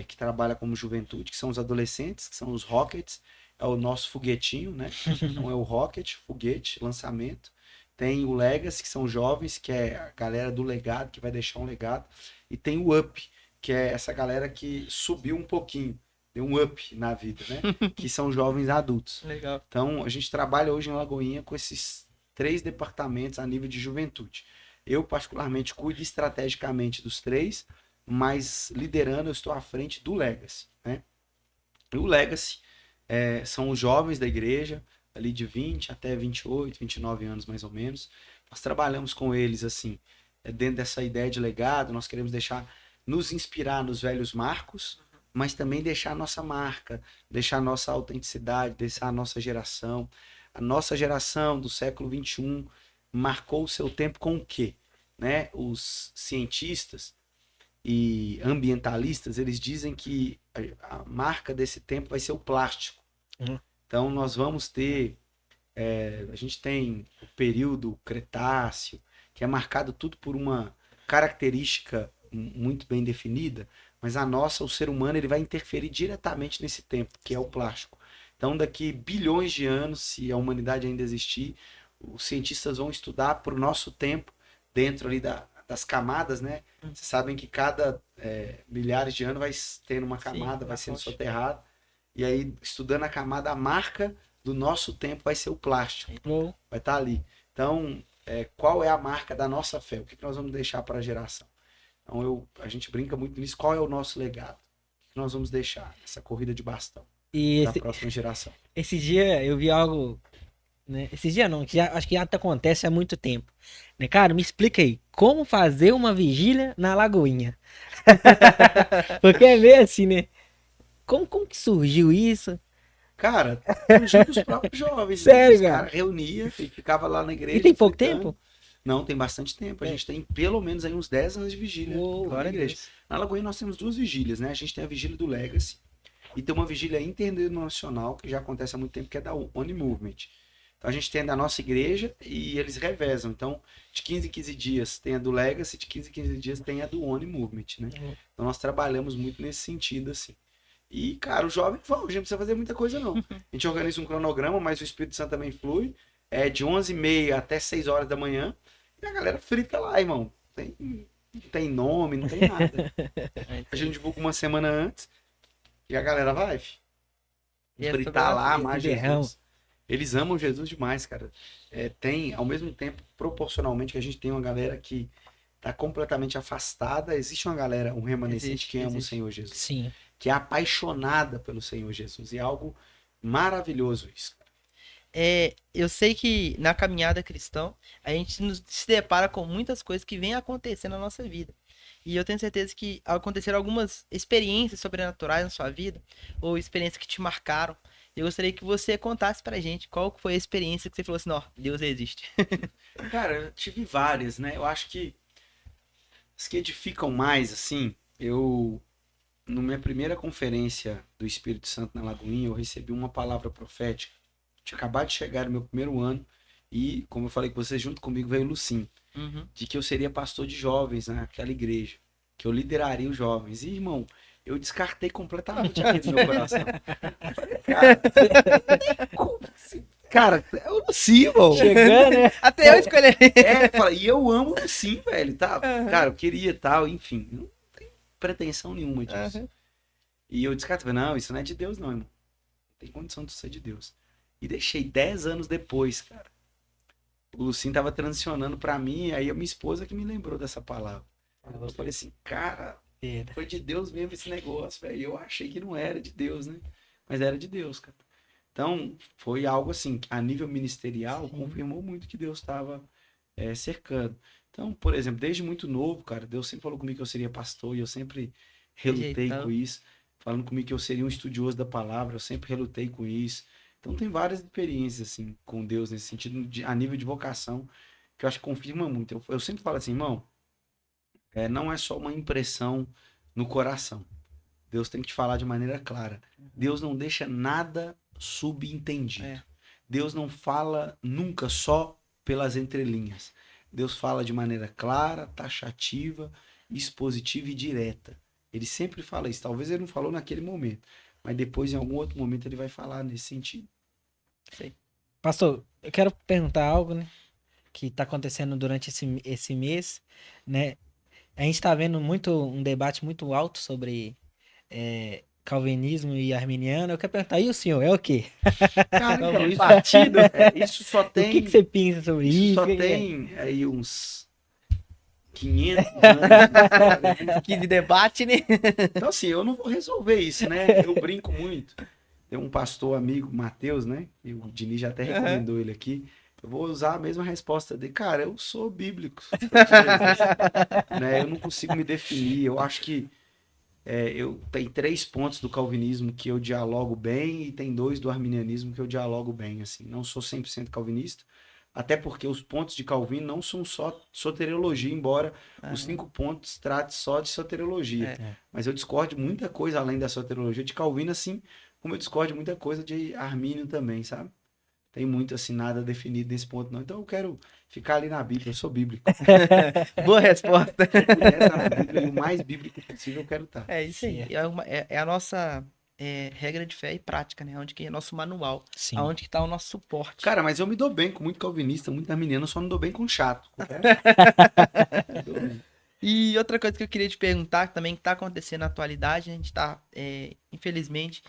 que trabalha como juventude, que são os adolescentes, que são os Rockets, é o nosso foguetinho, né? Então é o Rocket, foguete, lançamento. Tem o Legacy, que são jovens, que é a galera do legado, que vai deixar um legado. E tem o Up, que é essa galera que subiu um pouquinho, deu um up na vida, né? Que são jovens adultos. Legal. Então a gente trabalha hoje em Lagoinha com esses 3 departamentos a nível de juventude. Eu, particularmente, cuido estrategicamente dos 3, mas liderando, eu estou à frente do Legacy, né? E o Legacy são os jovens da igreja, ali de 20 até 28, 29 anos mais ou menos. Nós trabalhamos com eles, assim, dentro dessa ideia de legado, nós queremos nos inspirar nos velhos marcos, mas também deixar a nossa marca, deixar a nossa autenticidade, deixar a nossa geração. A nossa geração do século XXI marcou o seu tempo com o quê? Né? Os cientistas e ambientalistas, eles dizem que a marca desse tempo vai ser o plástico. Então nós vamos ter A gente tem o período Cretáceo, que é marcado tudo por uma característica muito bem definida, mas a nossa, o ser humano, ele vai interferir diretamente nesse tempo, que é o plástico. Então, daqui bilhões de anos, se a humanidade ainda existir, os cientistas vão estudar para o nosso tempo, dentro ali das camadas, né? Vocês sabem que cada milhares de anos vai tendo uma camada, vai sendo soterrada, e aí, estudando a camada, a marca do nosso tempo vai ser o plástico. Vai estar ali. Então, qual é a marca da nossa fé? O que nós vamos deixar para a geração? Então, a gente brinca muito nisso. Qual é o nosso legado? O que nós vamos deixar? Essa corrida de bastão para a próxima geração. Esse dia eu vi algo, né? Esse dia não, que acho que já acontece há muito tempo. Né, cara, me explica aí, como fazer uma vigília na Lagoinha? Porque é meio assim, né? Como que surgiu isso? Cara, surgiu dos próprios jovens. Sério, Os cara? caras reuniam e ficava lá na igreja. E tem pouco fritando. tempo? Não, tem bastante tempo. A gente tem pelo menos aí uns 10 anos de vigília lá na igreja. Na Lagoinha nós temos 2 vigílias, né? A gente tem a vigília do Legacy e tem uma vigília internacional que já acontece há muito tempo, que é da One Movement. Então a gente tem a da nossa igreja e eles revezam. Então, de 15 em 15 dias tem a do Legacy, de 15 em 15 dias tem a do One Movement, né? Então nós trabalhamos muito nesse sentido, assim. E, cara, o jovem, a gente não precisa fazer muita coisa, não. A gente organiza um cronograma, mas o Espírito Santo também flui. É de 11h30 até 6 horas da manhã. E a galera frita lá, irmão. Não tem nome, não tem nada. A gente divulga uma semana antes e a galera vai, fritar lá, mais Jesus. Eles amam Jesus demais, cara. Tem, ao mesmo tempo, proporcionalmente, que a gente tem uma galera que tá completamente afastada. Existe uma galera, um remanescente que ama o Senhor Jesus. Sim. Que é apaixonada pelo Senhor Jesus. E é algo maravilhoso isso. Eu sei que na caminhada cristã, a gente se depara com muitas coisas que vêm acontecendo na nossa vida. E eu tenho certeza que aconteceram algumas experiências sobrenaturais na sua vida, ou experiências que te marcaram. Eu gostaria que você contasse pra gente qual foi a experiência que você falou assim, ó, Deus existe. Cara, eu tive várias, né? Eu acho que as que edificam mais, assim, na minha primeira conferência do Espírito Santo na Lagoinha, eu recebi uma palavra profética. Tinha acabado de chegar no meu primeiro ano e, como eu falei com você, junto comigo veio o Lucim, de que eu seria pastor de jovens naquela igreja, que eu lideraria os jovens. E, irmão, eu descartei completamente aquilo no meu coração. Cara, é o Lucim, irmão. Chegando, né? Até eu escolhi. E eu amo o Lucim, velho, tá? Cara, eu queria tal, enfim. Não tem pretensão nenhuma disso. E eu descartei, não, isso não é de Deus não, irmão. Não tem condição de ser de Deus. E deixei 10 anos depois, cara. O Lucim tava transicionando pra mim, aí a minha esposa que me lembrou dessa palavra. Eu falei assim, cara, foi de Deus mesmo esse negócio, velho. Eu achei que não era de Deus, né? Mas era de Deus, cara. Então, foi algo assim, a nível ministerial, confirmou muito que Deus estava cercando. Então, por exemplo, desde muito novo, cara, Deus sempre falou comigo que eu seria pastor e eu sempre relutei com isso. Falando comigo que eu seria um estudioso da palavra, eu sempre relutei com isso. Então, tem várias experiências, assim, com Deus nesse sentido, a nível de vocação, que eu acho que confirma muito. Eu sempre falo assim, irmão, não é só uma impressão no coração. Deus tem que te falar de maneira clara. Deus não deixa nada subentendido. Deus não fala nunca só pelas entrelinhas. Deus fala de maneira clara, taxativa, expositiva e direta. Ele sempre fala isso. Talvez ele não falou naquele momento, mas depois, em algum outro momento, ele vai falar nesse sentido. Sei. Pastor, eu quero perguntar algo, né? Que está acontecendo durante esse mês, né? A gente está vendo um debate muito alto sobre calvinismo e arminiano. Eu quero perguntar, e o senhor, é o quê? Cara, então, isso, partido, isso só tem... O que você pensa sobre isso? Só tem aí uns 500 anos. Que de debate, né? Então, assim, eu não vou resolver isso, né? Eu brinco muito. Tem um pastor amigo, Matheus, né? E o Dini já até recomendou ele aqui. Eu vou usar a mesma resposta dele. Cara, eu sou bíblico. Né? Eu não consigo me definir. Eu acho que eu tenho 3 pontos do calvinismo que eu dialogo bem e tem 2 do arminianismo que eu dialogo bem. Assim. Não sou 100% calvinista, até porque os pontos de Calvino não são só soteriologia, embora os 5 pontos tratem só de soteriologia. Mas eu discordo de muita coisa além da soteriologia de Calvino, assim como eu discordo de muita coisa de Armínio também, sabe? tem muito assim, nada definido nesse ponto, não. Então eu quero ficar ali na Bíblia, eu sou bíblico. Boa resposta. Essa na Bíblia, e o mais bíblico possível eu quero estar. É isso aí. Certo. É a nossa regra de fé e prática, né? Onde que é nosso manual. Sim. Aonde que tá o nosso suporte. Cara, mas eu me dou bem com muito calvinista, muito arminiano, eu só não dou bem com chato. Me dou bem. E outra coisa que eu queria te perguntar, também que está acontecendo na atualidade, a gente está, infelizmente,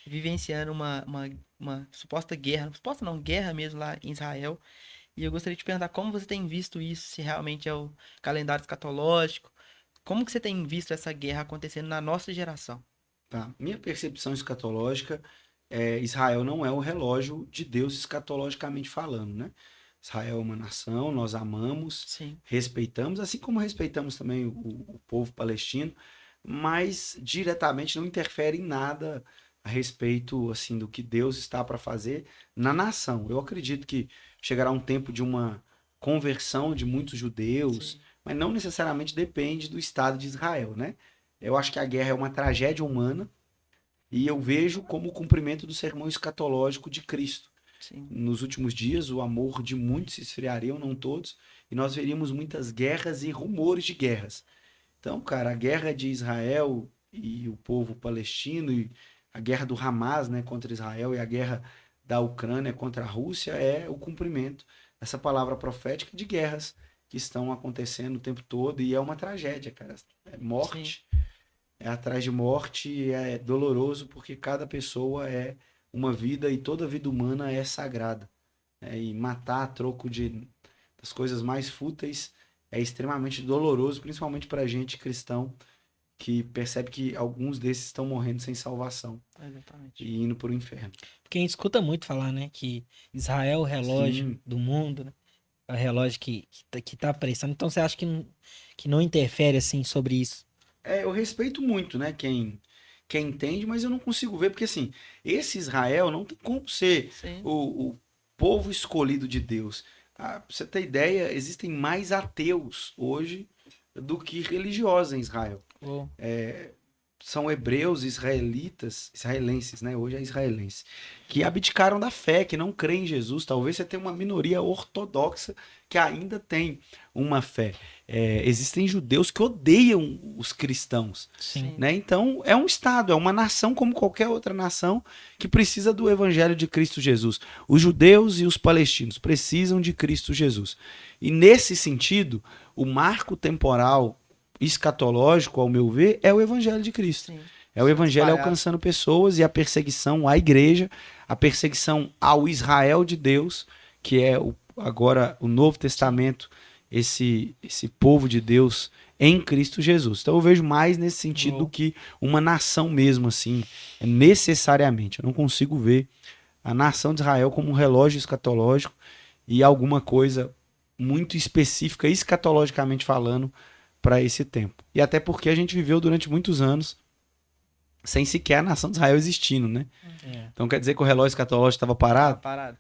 vivenciando uma suposta guerra, suposta não, guerra mesmo lá em Israel. E eu gostaria de te perguntar como você tem visto isso, se realmente é o calendário escatológico, como que você tem visto essa guerra acontecendo na nossa geração? Tá. Minha percepção escatológica é Israel não é o relógio de Deus escatologicamente falando, né? Israel é uma nação, nós amamos, Sim, respeitamos, assim como respeitamos também o povo palestino, mas diretamente não interfere em nada a respeito assim do que Deus está para fazer na nação. Eu acredito que chegará um tempo de uma conversão de muitos judeus, sim, mas não necessariamente depende do Estado de Israel, né? Eu acho que a guerra é uma tragédia humana e eu vejo como o cumprimento do sermão escatológico de Cristo. sim, Nos últimos dias, o amor de muitos se esfriaria, não todos, e nós veríamos muitas guerras e rumores de guerras. Então, cara, a guerra de Israel e o povo palestino, e a guerra do Hamas, né, contra Israel, e a guerra da Ucrânia contra a Rússia é o cumprimento dessa palavra profética de guerras que estão acontecendo o tempo todo, e é uma tragédia, cara. É morte, é atrás de morte, e é doloroso porque cada pessoa é uma vida e toda vida humana é sagrada, né? E matar a troco das coisas mais fúteis é extremamente doloroso, principalmente para gente cristão que percebe que alguns desses estão morrendo sem salvação exatamente. e indo para o inferno. Porque a gente escuta muito falar, né, que Israel é o relógio Sim. do mundo, né? É o relógio que tá apressando. Então você acha que não interfere, assim, sobre isso? Eu respeito muito, né, quem entende, mas eu não consigo ver, porque assim, esse Israel não tem como ser Sim, o povo escolhido de Deus. Ah, pra você ter ideia, existem mais ateus hoje do que religiosos em Israel. Ou- São hebreus israelenses, né? Hoje é israelense, que abdicaram da fé, que não creem em Jesus. Talvez você tenha uma minoria ortodoxa que ainda tem uma fé. Existem judeus que odeiam os cristãos, Sim. né? Então é um estado, é uma nação como qualquer outra nação que precisa do evangelho de Cristo Jesus. Os judeus e os palestinos precisam de Cristo Jesus. E nesse sentido, o marco temporal escatológico, ao meu ver, é o evangelho de Cristo. sim. É o evangelho Espalhado. alcançando pessoas e a perseguição à igreja, a perseguição ao Israel de Deus, que é agora o Novo Testamento, esse povo de Deus em Cristo Jesus. Então eu vejo mais nesse sentido do que uma nação mesmo, assim, necessariamente. Eu não consigo ver a nação de Israel como um relógio escatológico e alguma coisa muito específica, escatologicamente falando, para esse tempo. E até porque a gente viveu durante muitos anos sem sequer a nação de Israel existindo, né? É. Então quer dizer que o relógio escatológico estava Tá parado? parado.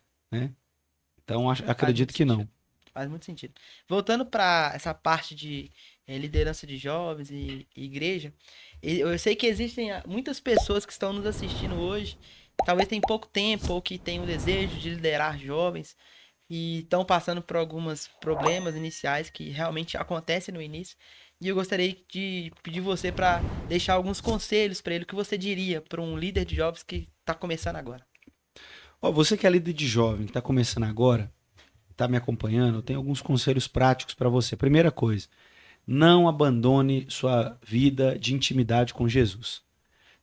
Então Faz acredito muito que não. sentido. Faz muito sentido. Voltando para essa parte de liderança de jovens e igreja, eu sei que existem muitas pessoas que estão nos assistindo hoje, talvez tem pouco tempo ou que têm o desejo de liderar jovens e estão passando por alguns problemas iniciais que realmente acontecem no início. E eu gostaria de pedir você para deixar alguns conselhos para ele, o que você diria para um líder de jovens que está começando agora. Ó, você que é líder de jovem, que está começando agora, está me acompanhando, eu tenho alguns conselhos práticos para você. Primeira coisa, não abandone sua vida de intimidade com Jesus.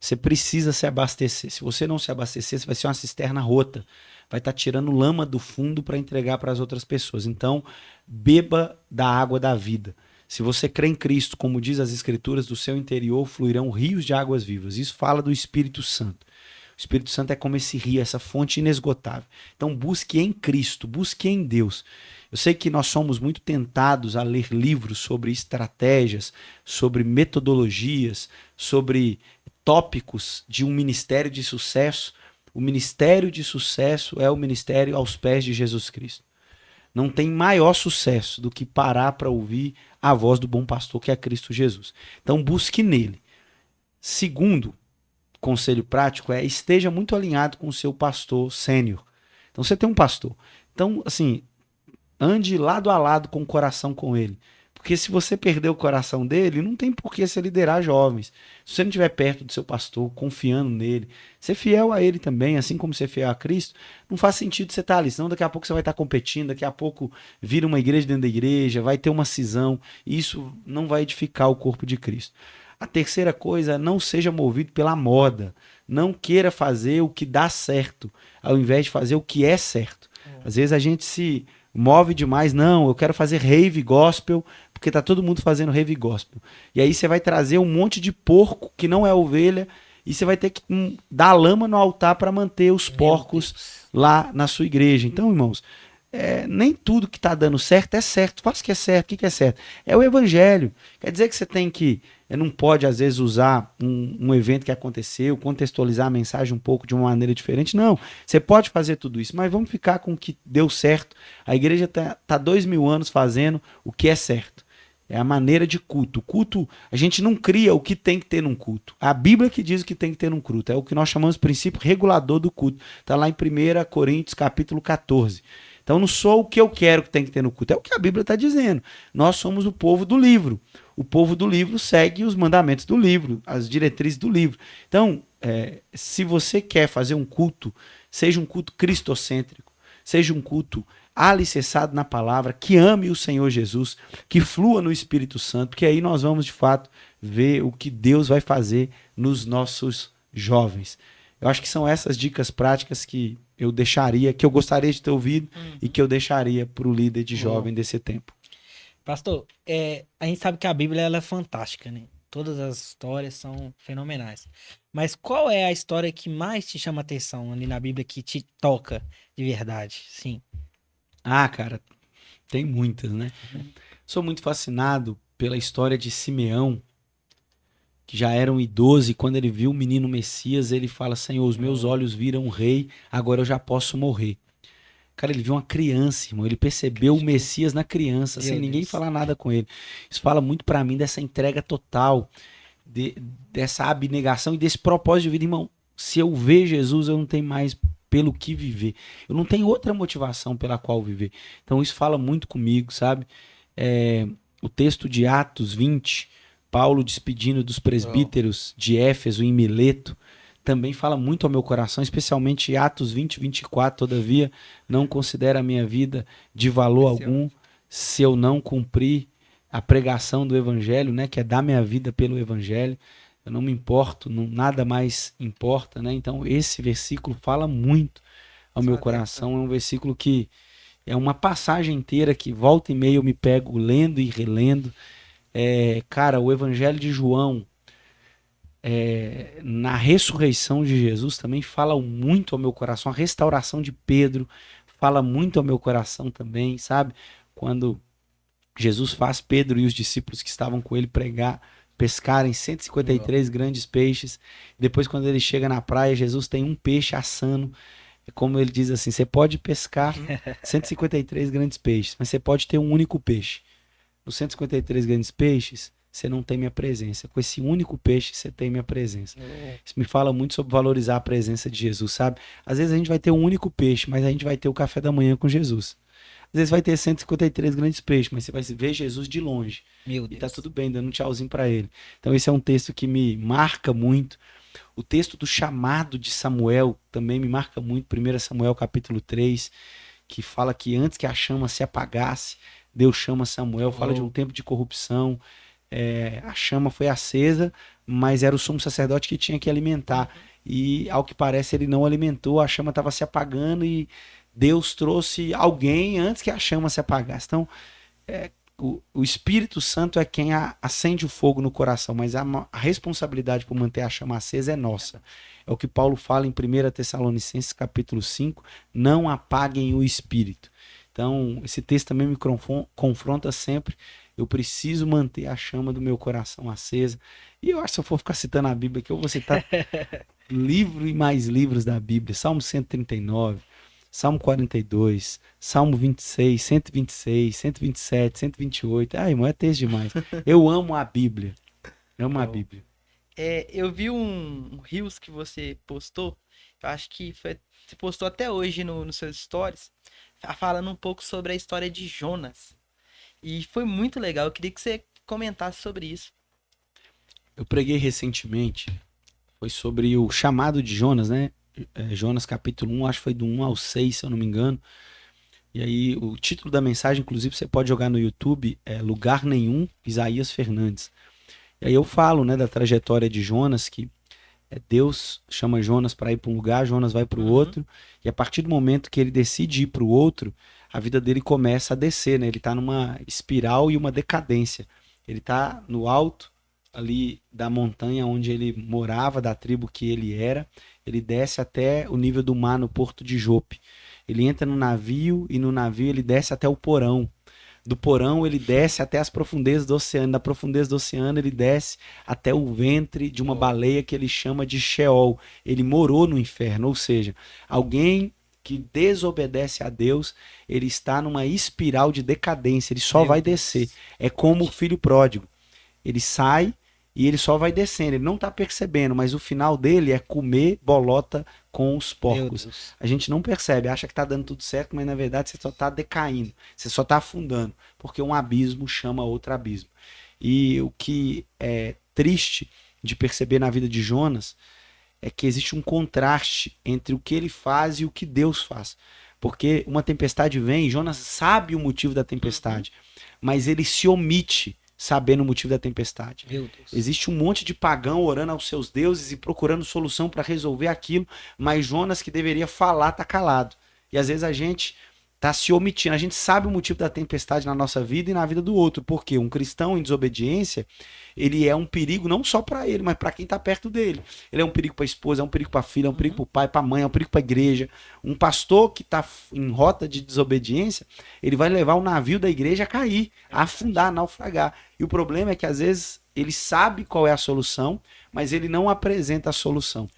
Você precisa se abastecer. Se você não se abastecer, você vai ser uma cisterna rota. Vai estar tirando lama do fundo para entregar para as outras pessoas. Então, beba da água da vida. Se você crê em Cristo, como diz as Escrituras, do seu interior fluirão rios de águas vivas. Isso fala do Espírito Santo. O Espírito Santo é como esse rio, essa fonte inesgotável. Então, busque em Cristo, busque em Deus. Eu sei que nós somos muito tentados a ler livros sobre estratégias, sobre metodologias, sobre tópicos de um ministério de sucesso. O ministério de sucesso é o ministério aos pés de Jesus Cristo. Não tem maior sucesso do que parar para ouvir a voz do bom pastor, que é Cristo Jesus. Então busque nele. Segundo conselho prático esteja muito alinhado com o seu pastor sênior. Então você tem um pastor. Então, assim, ande lado a lado com o coração com ele. Porque se você perder o coração dele, não tem por que você liderar jovens. Se você não estiver perto do seu pastor, confiando nele, ser fiel a ele também, assim como ser fiel a Cristo, não faz sentido você estar ali. Senão daqui a pouco você vai estar competindo, daqui a pouco vira uma igreja dentro da igreja, vai ter uma cisão. E isso não vai edificar o corpo de Cristo. A terceira coisa, não seja movido pela moda. Não queira fazer o que dá certo, ao invés de fazer o que é certo. Às vezes a gente se move demais, não, eu quero fazer rave gospel, porque tá todo mundo fazendo rave gospel. E aí você vai trazer um monte de porco que não é ovelha, e você vai ter que dar lama no altar para manter os porcos lá na sua igreja. Então, irmãos, nem tudo que tá dando certo é certo. Faça o que é certo. O que é certo? É o evangelho. Quer dizer que você tem que, não pode às vezes usar um evento que aconteceu, contextualizar a mensagem um pouco de uma maneira diferente. Não, você pode fazer tudo isso, mas vamos ficar com o que deu certo. A igreja tá 2000 anos fazendo o que é certo. É a maneira de culto. O culto, a gente não cria o que tem que ter num culto. A Bíblia que diz o que tem que ter num culto. É o que nós chamamos de princípio regulador do culto. Está lá em 1 Coríntios, capítulo 14. Então não sou o que eu quero que tem que ter no culto. É o que a Bíblia está dizendo. Nós somos o povo do livro. O povo do livro segue os mandamentos do livro, as diretrizes do livro. Então, se você quer fazer um culto, seja um culto cristocêntrico, seja um culto alicerçado na palavra, que ame o Senhor Jesus, que flua no Espírito Santo, que aí nós vamos de fato ver o que Deus vai fazer nos nossos jovens. Eu acho que são essas dicas práticas que eu deixaria, que eu gostaria de ter ouvido e que eu deixaria para o líder de jovem desse tempo. Pastor, a gente sabe que a Bíblia ela é fantástica, né? Todas as histórias são fenomenais. Mas qual é a história que mais te chama atenção ali na Bíblia, que te toca de verdade? Sim. Ah, cara, tem muitas, né? Sou muito fascinado pela história de Simeão, que já era um idoso, e quando ele viu o menino Messias, ele fala: Senhor, os meus olhos viram um rei, agora eu já posso morrer. Cara, ele viu uma criança, irmão, ele percebeu o Messias na criança, sem ninguém falar nada com ele. Isso fala muito pra mim dessa entrega total, dessa abnegação e desse propósito de vida. Irmão, se eu ver Jesus, eu não tenho mais pelo que viver. Eu não tenho outra motivação pela qual viver. Então isso fala muito comigo, sabe? O texto de Atos 20, Paulo despedindo dos presbíteros de Éfeso em Mileto, também fala muito ao meu coração, especialmente Atos 20, 24. Todavia, não considero a minha vida de valor algum se eu não cumprir a pregação do evangelho, né, que é dar minha vida pelo evangelho. Eu não me importo, nada mais importa, né? Então esse versículo fala muito ao meu coração. É um versículo que é uma passagem inteira que volta e meia eu me pego lendo e relendo. Cara, o evangelho de João, na ressurreição de Jesus, também fala muito ao meu coração. A restauração de Pedro fala muito ao meu coração também, sabe? Quando Jesus faz Pedro e os discípulos que estavam com ele pescarem 153 grandes peixes. Depois, quando ele chega na praia, Jesus tem um peixe assando. Como ele diz assim: você pode pescar 153 grandes peixes, mas você pode ter um único peixe. Nos 153 grandes peixes, você não tem minha presença. Com esse único peixe, você tem minha presença. Isso me fala muito sobre valorizar a presença de Jesus, sabe? Às vezes a gente vai ter um único peixe, mas a gente vai ter o café da manhã com Jesus. Às vezes vai ter 153 grandes peixes, mas você vai ver Jesus de longe. Meu Deus. E tá tudo bem, dando um tchauzinho para ele. Então esse é um texto que me marca muito. O texto do chamado de Samuel também me marca muito. 1 Samuel capítulo 3, que fala que antes que a chama se apagasse, Deus chama Samuel, fala de um tempo de corrupção. A chama foi acesa, mas era o sumo sacerdote que tinha que alimentar. E ao que parece ele não alimentou, a chama estava se apagando e Deus trouxe alguém antes que a chama se apagasse. Então, o Espírito Santo é quem acende o fogo no coração, mas a responsabilidade por manter a chama acesa é nossa. É o que Paulo fala em 1 Tessalonicenses capítulo 5, não apaguem o Espírito. Então, esse texto também me confronta sempre. Eu preciso manter a chama do meu coração acesa. E eu acho que se eu for ficar citando a Bíblia aqui, eu vou citar livro e mais livros da Bíblia. Salmo 139, Salmo 42, Salmo 26, 126, 127, 128. Ai, irmão, é texto demais. Eu amo a Bíblia. Amo a Bíblia. Eu vi um Reels que você postou, eu acho que você postou até hoje nos seus stories, falando um pouco sobre a história de Jonas. E foi muito legal, eu queria que você comentasse sobre isso. Eu preguei recentemente, foi sobre o chamado de Jonas, né? Jonas capítulo 1, acho que foi do 1 ao 6, se eu não me engano. E aí o título da mensagem, inclusive, você pode jogar no YouTube, é Lugar Nenhum, Isaías Fernandes. E aí eu falo, né, da trajetória de Jonas, que Deus chama Jonas para ir para um lugar, Jonas vai para o outro, e a partir do momento que ele decide ir para o outro, a vida dele começa a descer, né? Ele está numa espiral e uma decadência. Ele está no alto ali da montanha onde ele morava, da tribo que ele era, ele desce até o nível do mar no porto de Jope. Ele entra no navio e no navio ele desce até o porão. Do porão ele desce até as profundezas do oceano. Da profundeza do oceano ele desce até o ventre de uma baleia que ele chama de Sheol. Ele morou no inferno, ou seja, alguém que desobedece a Deus, ele está numa espiral de decadência, ele só vai descer. É como o filho pródigo. Ele sai e ele só vai descendo, ele não está percebendo, mas o final dele é comer bolota com os porcos. A gente não percebe, acha que está dando tudo certo, mas na verdade você só está decaindo, você só está afundando, porque um abismo chama outro abismo. E o que é triste de perceber na vida de Jonas é que existe um contraste entre o que ele faz e o que Deus faz. Porque uma tempestade vem, Jonas sabe o motivo da tempestade, mas ele se omite sabendo o motivo da tempestade. Existe um monte de pagão orando aos seus deuses e procurando solução para resolver aquilo, mas Jonas, que deveria falar, está calado. E às vezes a gente está se omitindo. A gente sabe o motivo da tempestade na nossa vida e na vida do outro, porque um cristão em desobediência, ele é um perigo não só para ele, mas para quem está perto dele. Ele é um perigo para a esposa, é um perigo para a filha, é um perigo para o pai, para a mãe, é um perigo para a igreja. Um pastor que está em rota de desobediência, ele vai levar o navio da igreja a cair, a afundar, a naufragar. E o problema é que às vezes ele sabe qual é a solução, mas ele não apresenta a solução.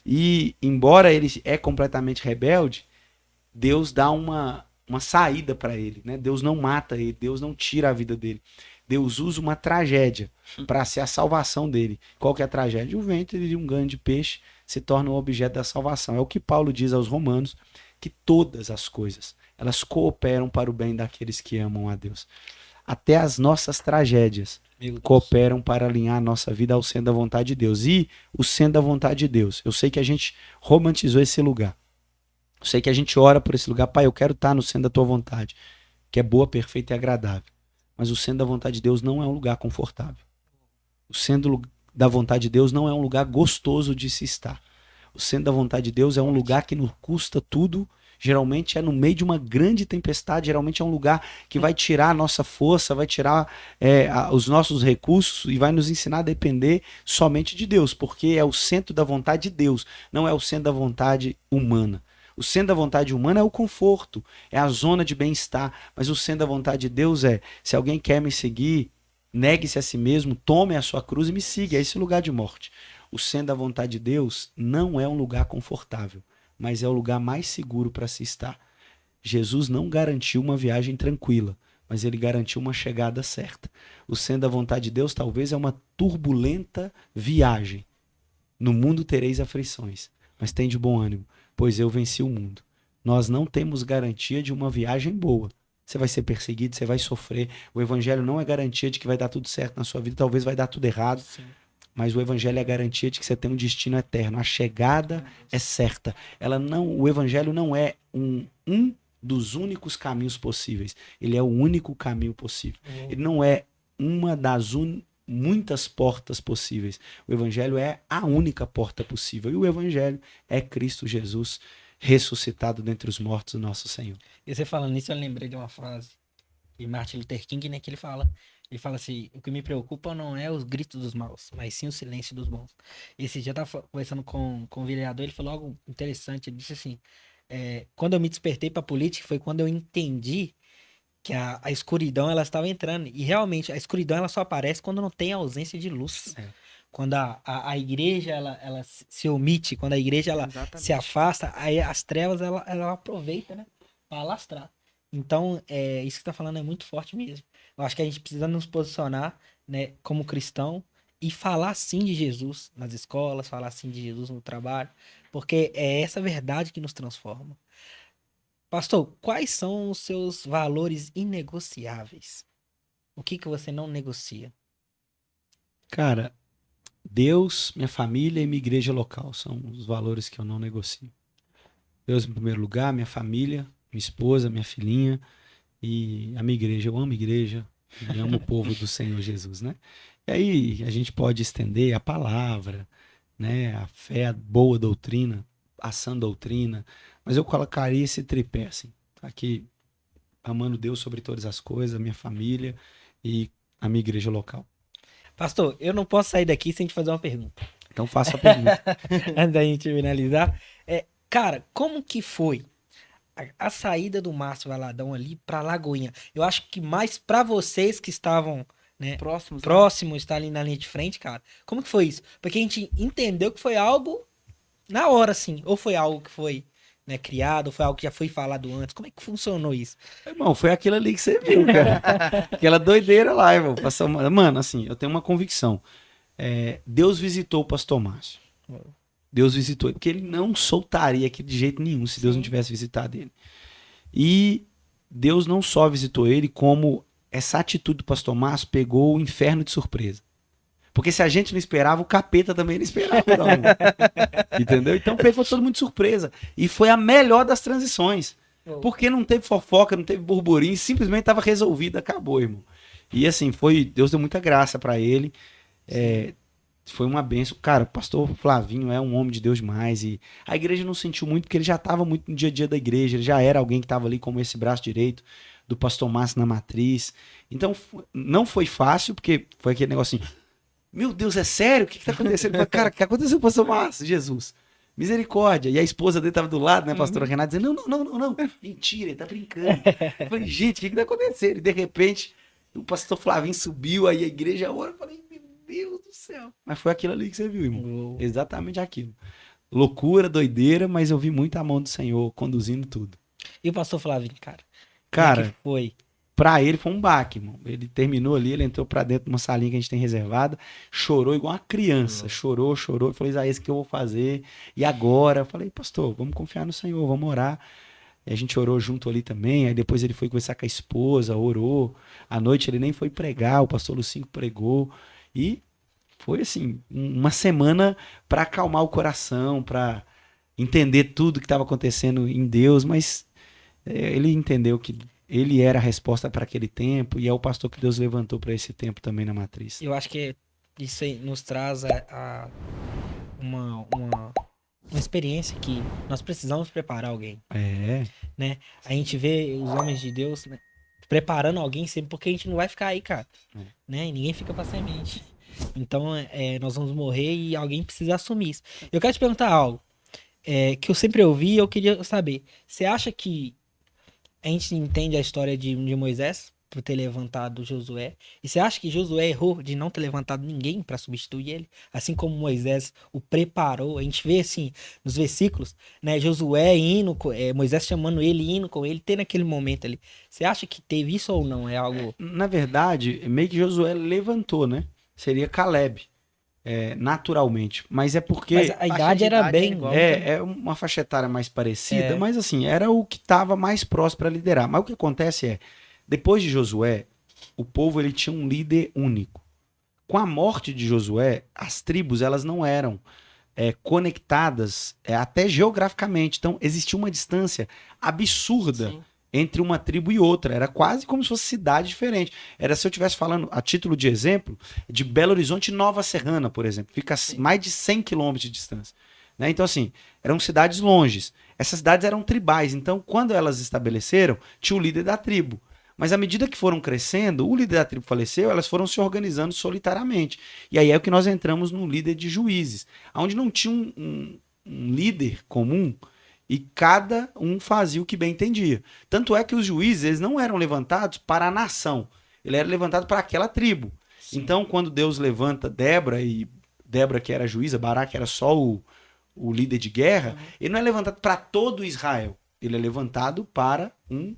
E embora ele é completamente rebelde, Deus dá uma saída para ele, né? Deus não mata ele, Deus não tira a vida dele. Deus usa uma tragédia para ser a salvação dele. Qual que é a tragédia? O ventre de um grande peixe se torna o objeto da salvação. É o que Paulo diz aos Romanos, que todas as coisas, elas cooperam para o bem daqueles que amam a Deus. Até as nossas tragédias cooperam para alinhar a nossa vida ao centro da vontade de Deus. E o centro da vontade de Deus, eu sei que a gente romantizou esse lugar. Eu sei que a gente ora por esse lugar, Pai, eu quero estar no centro da tua vontade, que é boa, perfeita e agradável. Mas o centro da vontade de Deus não é um lugar confortável. O centro da vontade de Deus não é um lugar gostoso de se estar. O centro da vontade de Deus é um lugar que nos custa tudo. Geralmente é no meio de uma grande tempestade, geralmente é um lugar que vai tirar a nossa força, vai tirar os nossos recursos e vai nos ensinar a depender somente de Deus, porque é o centro da vontade de Deus, não é o centro da vontade humana. O centro da vontade humana é o conforto, é a zona de bem-estar, mas o centro da vontade de Deus é, se alguém quer me seguir, negue-se a si mesmo, tome a sua cruz e me siga, é esse lugar de morte. O centro da vontade de Deus não é um lugar confortável, mas é o lugar mais seguro para se estar. Jesus não garantiu uma viagem tranquila, mas ele garantiu uma chegada certa. O centro da vontade de Deus talvez é uma turbulenta viagem. No mundo tereis aflições, mas tem de bom ânimo, pois eu venci o mundo. Nós não temos garantia de uma viagem boa. Você vai ser perseguido, você vai sofrer. O evangelho não é garantia de que vai dar tudo certo na sua vida, talvez vai dar tudo errado. Sim. Mas o evangelho é a garantia de que você tem um destino eterno. A chegada é certa. O evangelho não é um dos únicos caminhos possíveis. Ele é o único caminho possível. Ele não é uma das muitas portas possíveis. O evangelho é a única porta possível. E o evangelho é Cristo Jesus ressuscitado dentre os mortos, o nosso Senhor. E você falando nisso, eu lembrei de uma frase de Martin Luther King, né, que ele fala assim, o que me preocupa não é os gritos dos maus, mas sim o silêncio dos bons. Esse dia eu tava conversando com o vereador, ele falou algo interessante, ele disse assim, quando eu me despertei pra política foi quando eu entendi que a escuridão ela estava entrando, e realmente a escuridão ela só aparece quando não tem ausência de luz. Quando a igreja ela se omite, quando a igreja ela se afasta, aí as trevas ela aproveita, né, para alastrar. Então, isso que você tá falando é muito forte mesmo. Eu acho que a gente precisa nos posicionar, né, como cristão, e falar sim de Jesus nas escolas, falar sim de Jesus no trabalho, porque é essa verdade que nos transforma. Pastor, quais são os seus valores inegociáveis? O que que você não negocia? Cara, Deus, minha família e minha igreja local são os valores que eu não negocio. Deus em primeiro lugar, minha família, minha esposa, minha filhinha e a minha igreja. Eu amo a igreja e amo o povo do Senhor Jesus, né? E aí a gente pode estender a palavra, né? A fé, a boa doutrina, a sã doutrina, mas eu colocaria esse tripé assim, aqui amando Deus sobre todas as coisas, a minha família e a minha igreja local. Pastor, eu não posso sair daqui sem te fazer uma pergunta. Então faça a pergunta. Antes da gente finalizar. Cara, como que foi a saída do Márcio Valadão ali pra Lagoinha? Eu acho que mais pra vocês que estavam, né, Próximos, né? próximos, está ali na linha de frente, cara. Como que foi isso? Porque a gente entendeu que foi algo na hora, assim. Ou foi algo que foi, né, criado, ou foi algo que já foi falado antes. Como é que funcionou isso? Irmão, foi aquilo ali que você viu, cara. Aquela doideira lá, irmão. Mano, assim, eu tenho uma convicção. Deus visitou o pastor Márcio. Deus visitou ele, porque ele não soltaria aqui de jeito nenhum se Deus não tivesse visitado ele. E Deus não só visitou ele, como essa atitude do pastor Márcio pegou o inferno de surpresa. Porque se a gente não esperava, o capeta também não esperava. Não. Entendeu? Então pegou todo mundo de surpresa. E foi a melhor das transições. Porque não teve fofoca, não teve burburinho, simplesmente estava resolvido, acabou, irmão. E assim, Deus deu muita graça para ele. Foi uma benção. Cara, o pastor Flavinho é um homem de Deus demais. E a igreja não sentiu muito, porque ele já estava muito no dia a dia da igreja. Ele já era alguém que estava ali como esse braço direito do pastor Márcio na matriz. Então, não foi fácil, porque foi aquele negocinho. Meu Deus, é sério? O que está acontecendo? Eu falei, cara, o que aconteceu com o pastor Márcio? Jesus. Misericórdia. E a esposa dele estava do lado, né, a pastora Renata, dizendo, não. Mentira, ele tá brincando. Eu falei, gente, o que está acontecendo? E de repente, o pastor Flavinho subiu, aí a igreja ora. Eu falei, meu Deus do céu. Mas foi aquilo ali que você viu, irmão. Exatamente aquilo. Loucura, doideira, mas eu vi muito a mão do Senhor conduzindo tudo. E o pastor Flavinho, cara? Cara, Como é que foi? pra ele foi um baque, irmão. Ele terminou ali, ele entrou pra dentro de uma salinha que a gente tem reservada, chorou igual uma criança. Chorou. Eu falei, Isaías, o que eu vou fazer? E agora? Eu falei, pastor, vamos confiar no Senhor, vamos orar. E a gente orou junto ali também. Aí depois ele foi conversar com a esposa, orou. À noite ele nem foi pregar, o pastor Lucinho pregou. E foi assim, uma semana pra acalmar o coração, pra entender tudo que estava acontecendo em Deus, mas ele entendeu que ele era a resposta para aquele tempo e é o pastor que Deus levantou para esse tempo também na matriz. Eu acho que isso aí nos traz uma experiência que nós precisamos preparar alguém, né? A gente vê os homens de Deus, né, preparando alguém sempre, porque a gente não vai ficar aí, cara, né? E ninguém fica pra semente. Então, nós vamos morrer e alguém precisa assumir isso. Eu quero te perguntar algo que eu sempre ouvi e eu queria saber. Você acha que a gente entende a história de Moisés por ter levantado Josué? E você acha que Josué errou de não ter levantado ninguém para substituir ele? Assim como Moisés o preparou. A gente vê assim nos versículos, né? Josué indo, Moisés chamando ele, indo com ele, tendo aquele momento ali. Você acha que teve isso ou não? É algo. Na verdade, meio que Josué levantou, né? Seria Caleb, naturalmente. Mas é porque Mas a idade era bem igual. é uma faixa etária mais parecida, mas assim, era o que estava mais próximo para liderar. Mas o que acontece depois de Josué, o povo ele tinha um líder único. Com a morte de Josué, as tribos elas não eram conectadas até geograficamente. Então, existia uma distância absurda entre uma tribo e outra. Era quase como se fosse cidade diferente. Era se eu estivesse falando, a título de exemplo, de Belo Horizonte e Nova Serrana, por exemplo. Fica mais de 100 quilômetros de distância. Né? Então, assim, eram cidades longes. Essas cidades eram tribais. Então, quando elas estabeleceram, tinha o líder da tribo. Mas à medida que foram crescendo, o líder da tribo faleceu, elas foram se organizando solitariamente. E aí é o que nós entramos no líder de juízes, onde não tinha um líder comum e cada um fazia o que bem entendia. Tanto é que os juízes eles não eram levantados para a nação, ele era levantado para aquela tribo. Sim. Então, quando Deus levanta Débora, e Débora que era juíza, Baraque era só o líder de guerra, ele não é levantado para todo Israel, ele é levantado para um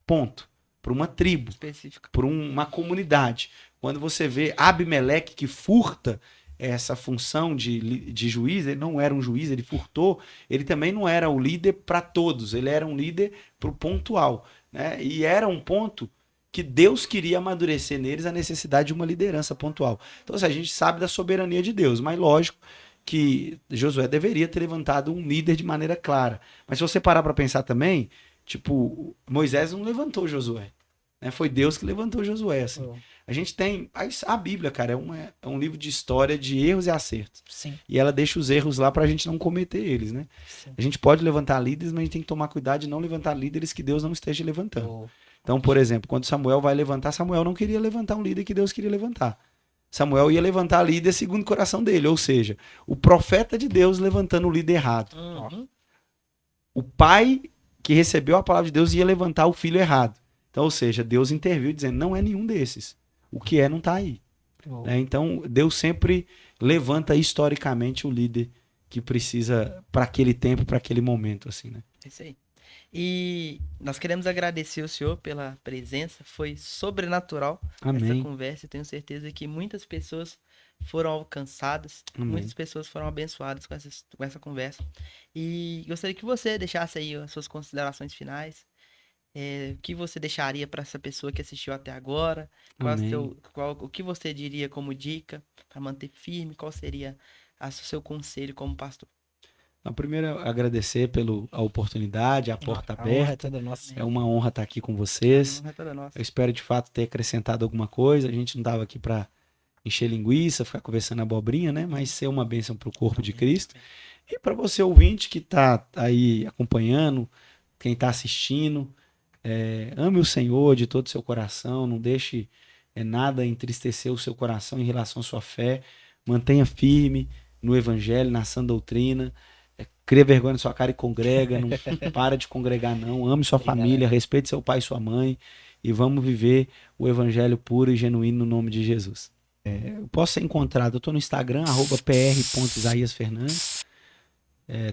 ponto. para uma tribo, Específico. para uma comunidade. Quando você vê Abimeleque que furta essa função de juiz, ele não era um juiz, ele furtou, ele também não era o líder para todos, ele era um líder para o pontual, né? E era um ponto que Deus queria amadurecer neles a necessidade de uma liderança pontual. Então, assim, a gente sabe da soberania de Deus, mas lógico que Josué deveria ter levantado um líder de maneira clara. Mas se você parar para pensar também, tipo, Moisés não levantou Josué, né? Foi Deus que levantou Josué, assim. A gente tem a Bíblia, cara, é um livro de história de erros e acertos. Sim. E ela deixa os erros lá pra gente não cometer eles, né? Sim. A gente pode levantar líderes, mas a gente tem que tomar cuidado de não levantar líderes que Deus não esteja levantando. Oh. Então, por exemplo, quando Samuel vai levantar, Samuel não queria levantar um líder que Deus queria levantar. Samuel ia levantar líder segundo o coração dele, ou seja, o profeta de Deus levantando o líder errado. Uhum. O pai que recebeu a palavra de Deus ia levantar o filho errado. Então, ou seja, Deus interviu dizendo, não é nenhum desses. O que é não está aí. Oh. Né? Então, Deus sempre levanta historicamente o líder que precisa para aquele tempo, para aquele momento, assim, né? Isso aí. E nós queremos agradecer o senhor pela presença. Foi sobrenatural essa Amém. conversa. Eu tenho certeza que muitas pessoas foram alcançadas, Amém. muitas pessoas foram abençoadas com essa conversa. E gostaria que você deixasse aí as suas considerações finais. O que você deixaria para essa pessoa que assistiu até agora? Amém. O que você diria como dica para manter firme? Qual seria o seu conselho como pastor? Então, primeiro, agradecer a oportunidade, a porta A honra é aberta. toda nossa. É uma honra estar aqui com vocês. A honra é toda nossa. Eu espero, de fato, ter acrescentado alguma coisa. A gente não estava aqui para encher linguiça, ficar conversando abobrinha, né? Mas ser uma bênção para o corpo de Cristo. E para você, ouvinte, que está aí acompanhando, quem está assistindo, ame o Senhor de todo o seu coração, não deixe nada entristecer o seu coração em relação à sua fé. Mantenha firme no Evangelho, na sã doutrina. Cria vergonha na sua cara e congrega, não para de congregar não, ame sua família, respeite seu pai e sua mãe e vamos viver o Evangelho puro e genuíno no nome de Jesus. Eu posso ser encontrado, eu estou no Instagram, @pr.isaiasfernandes.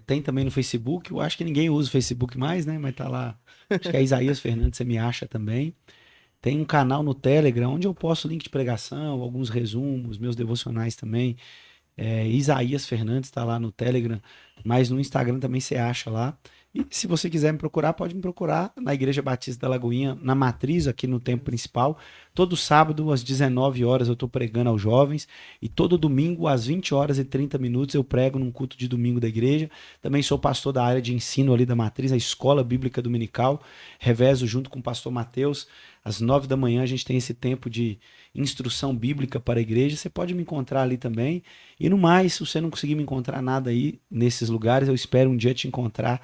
Tem também no Facebook, eu acho que ninguém usa o Facebook mais, né? Mas tá lá, acho que é Isaías Fernandes, você me acha também. Tem um canal no Telegram, onde eu posto link de pregação, alguns resumos, meus devocionais também. Isaías Fernandes está lá no Telegram, mas no Instagram também você acha lá. E se você quiser me procurar, pode me procurar na Igreja Batista da Lagoinha, na Matriz, aqui no Templo Principal. Todo sábado, às 19 horas, eu estou pregando aos jovens. E todo domingo, às 20 horas e 30 minutos, eu prego num culto de domingo da igreja. Também sou pastor da área de ensino ali da Matriz, a Escola Bíblica Dominical. Revezo junto com o pastor Mateus. Às 9 da manhã, a gente tem esse tempo de instrução bíblica para a igreja. Você pode me encontrar ali também. E no mais, se você não conseguir me encontrar nada aí nesses lugares, eu espero um dia te encontrar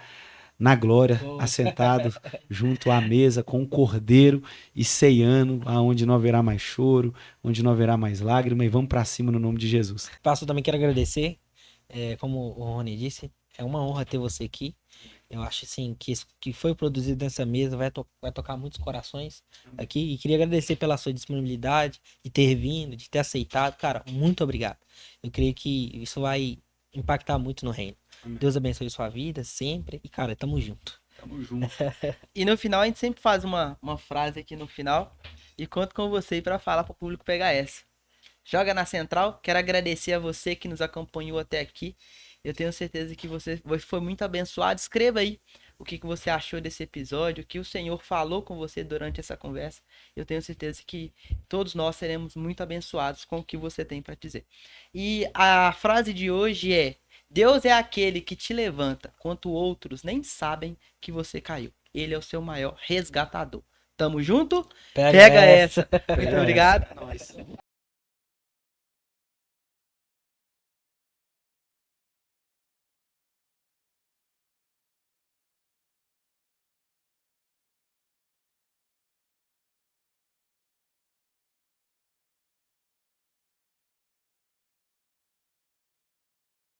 na glória, assentado junto à mesa com o Cordeiro e ceiando, aonde não haverá mais choro, onde não haverá mais lágrima, e vamos para cima no nome de Jesus. Pastor, também quero agradecer, como o Rony disse, é uma honra ter você aqui. Eu acho assim que isso que foi produzido nessa mesa vai tocar muitos corações aqui, e queria agradecer pela sua disponibilidade de ter vindo, de ter aceitado. Cara, muito obrigado. Eu creio que isso vai impactar muito no reino. Amém. Deus abençoe sua vida sempre. E, cara, tamo junto. Tamo junto. E no final, a gente sempre faz uma frase aqui no final. E conto com você para falar para o público pegar essa. Joga na central. Quero agradecer a você que nos acompanhou até aqui. Eu tenho certeza que você foi muito abençoado. Escreva aí o que você achou desse episódio, o que o Senhor falou com você durante essa conversa. Eu tenho certeza que todos nós seremos muito abençoados com o que você tem para dizer. E a frase de hoje é: Deus é aquele que te levanta, quanto outros nem sabem que você caiu. Ele é o seu maior resgatador. Tamo junto? Pega essa. Muito obrigado.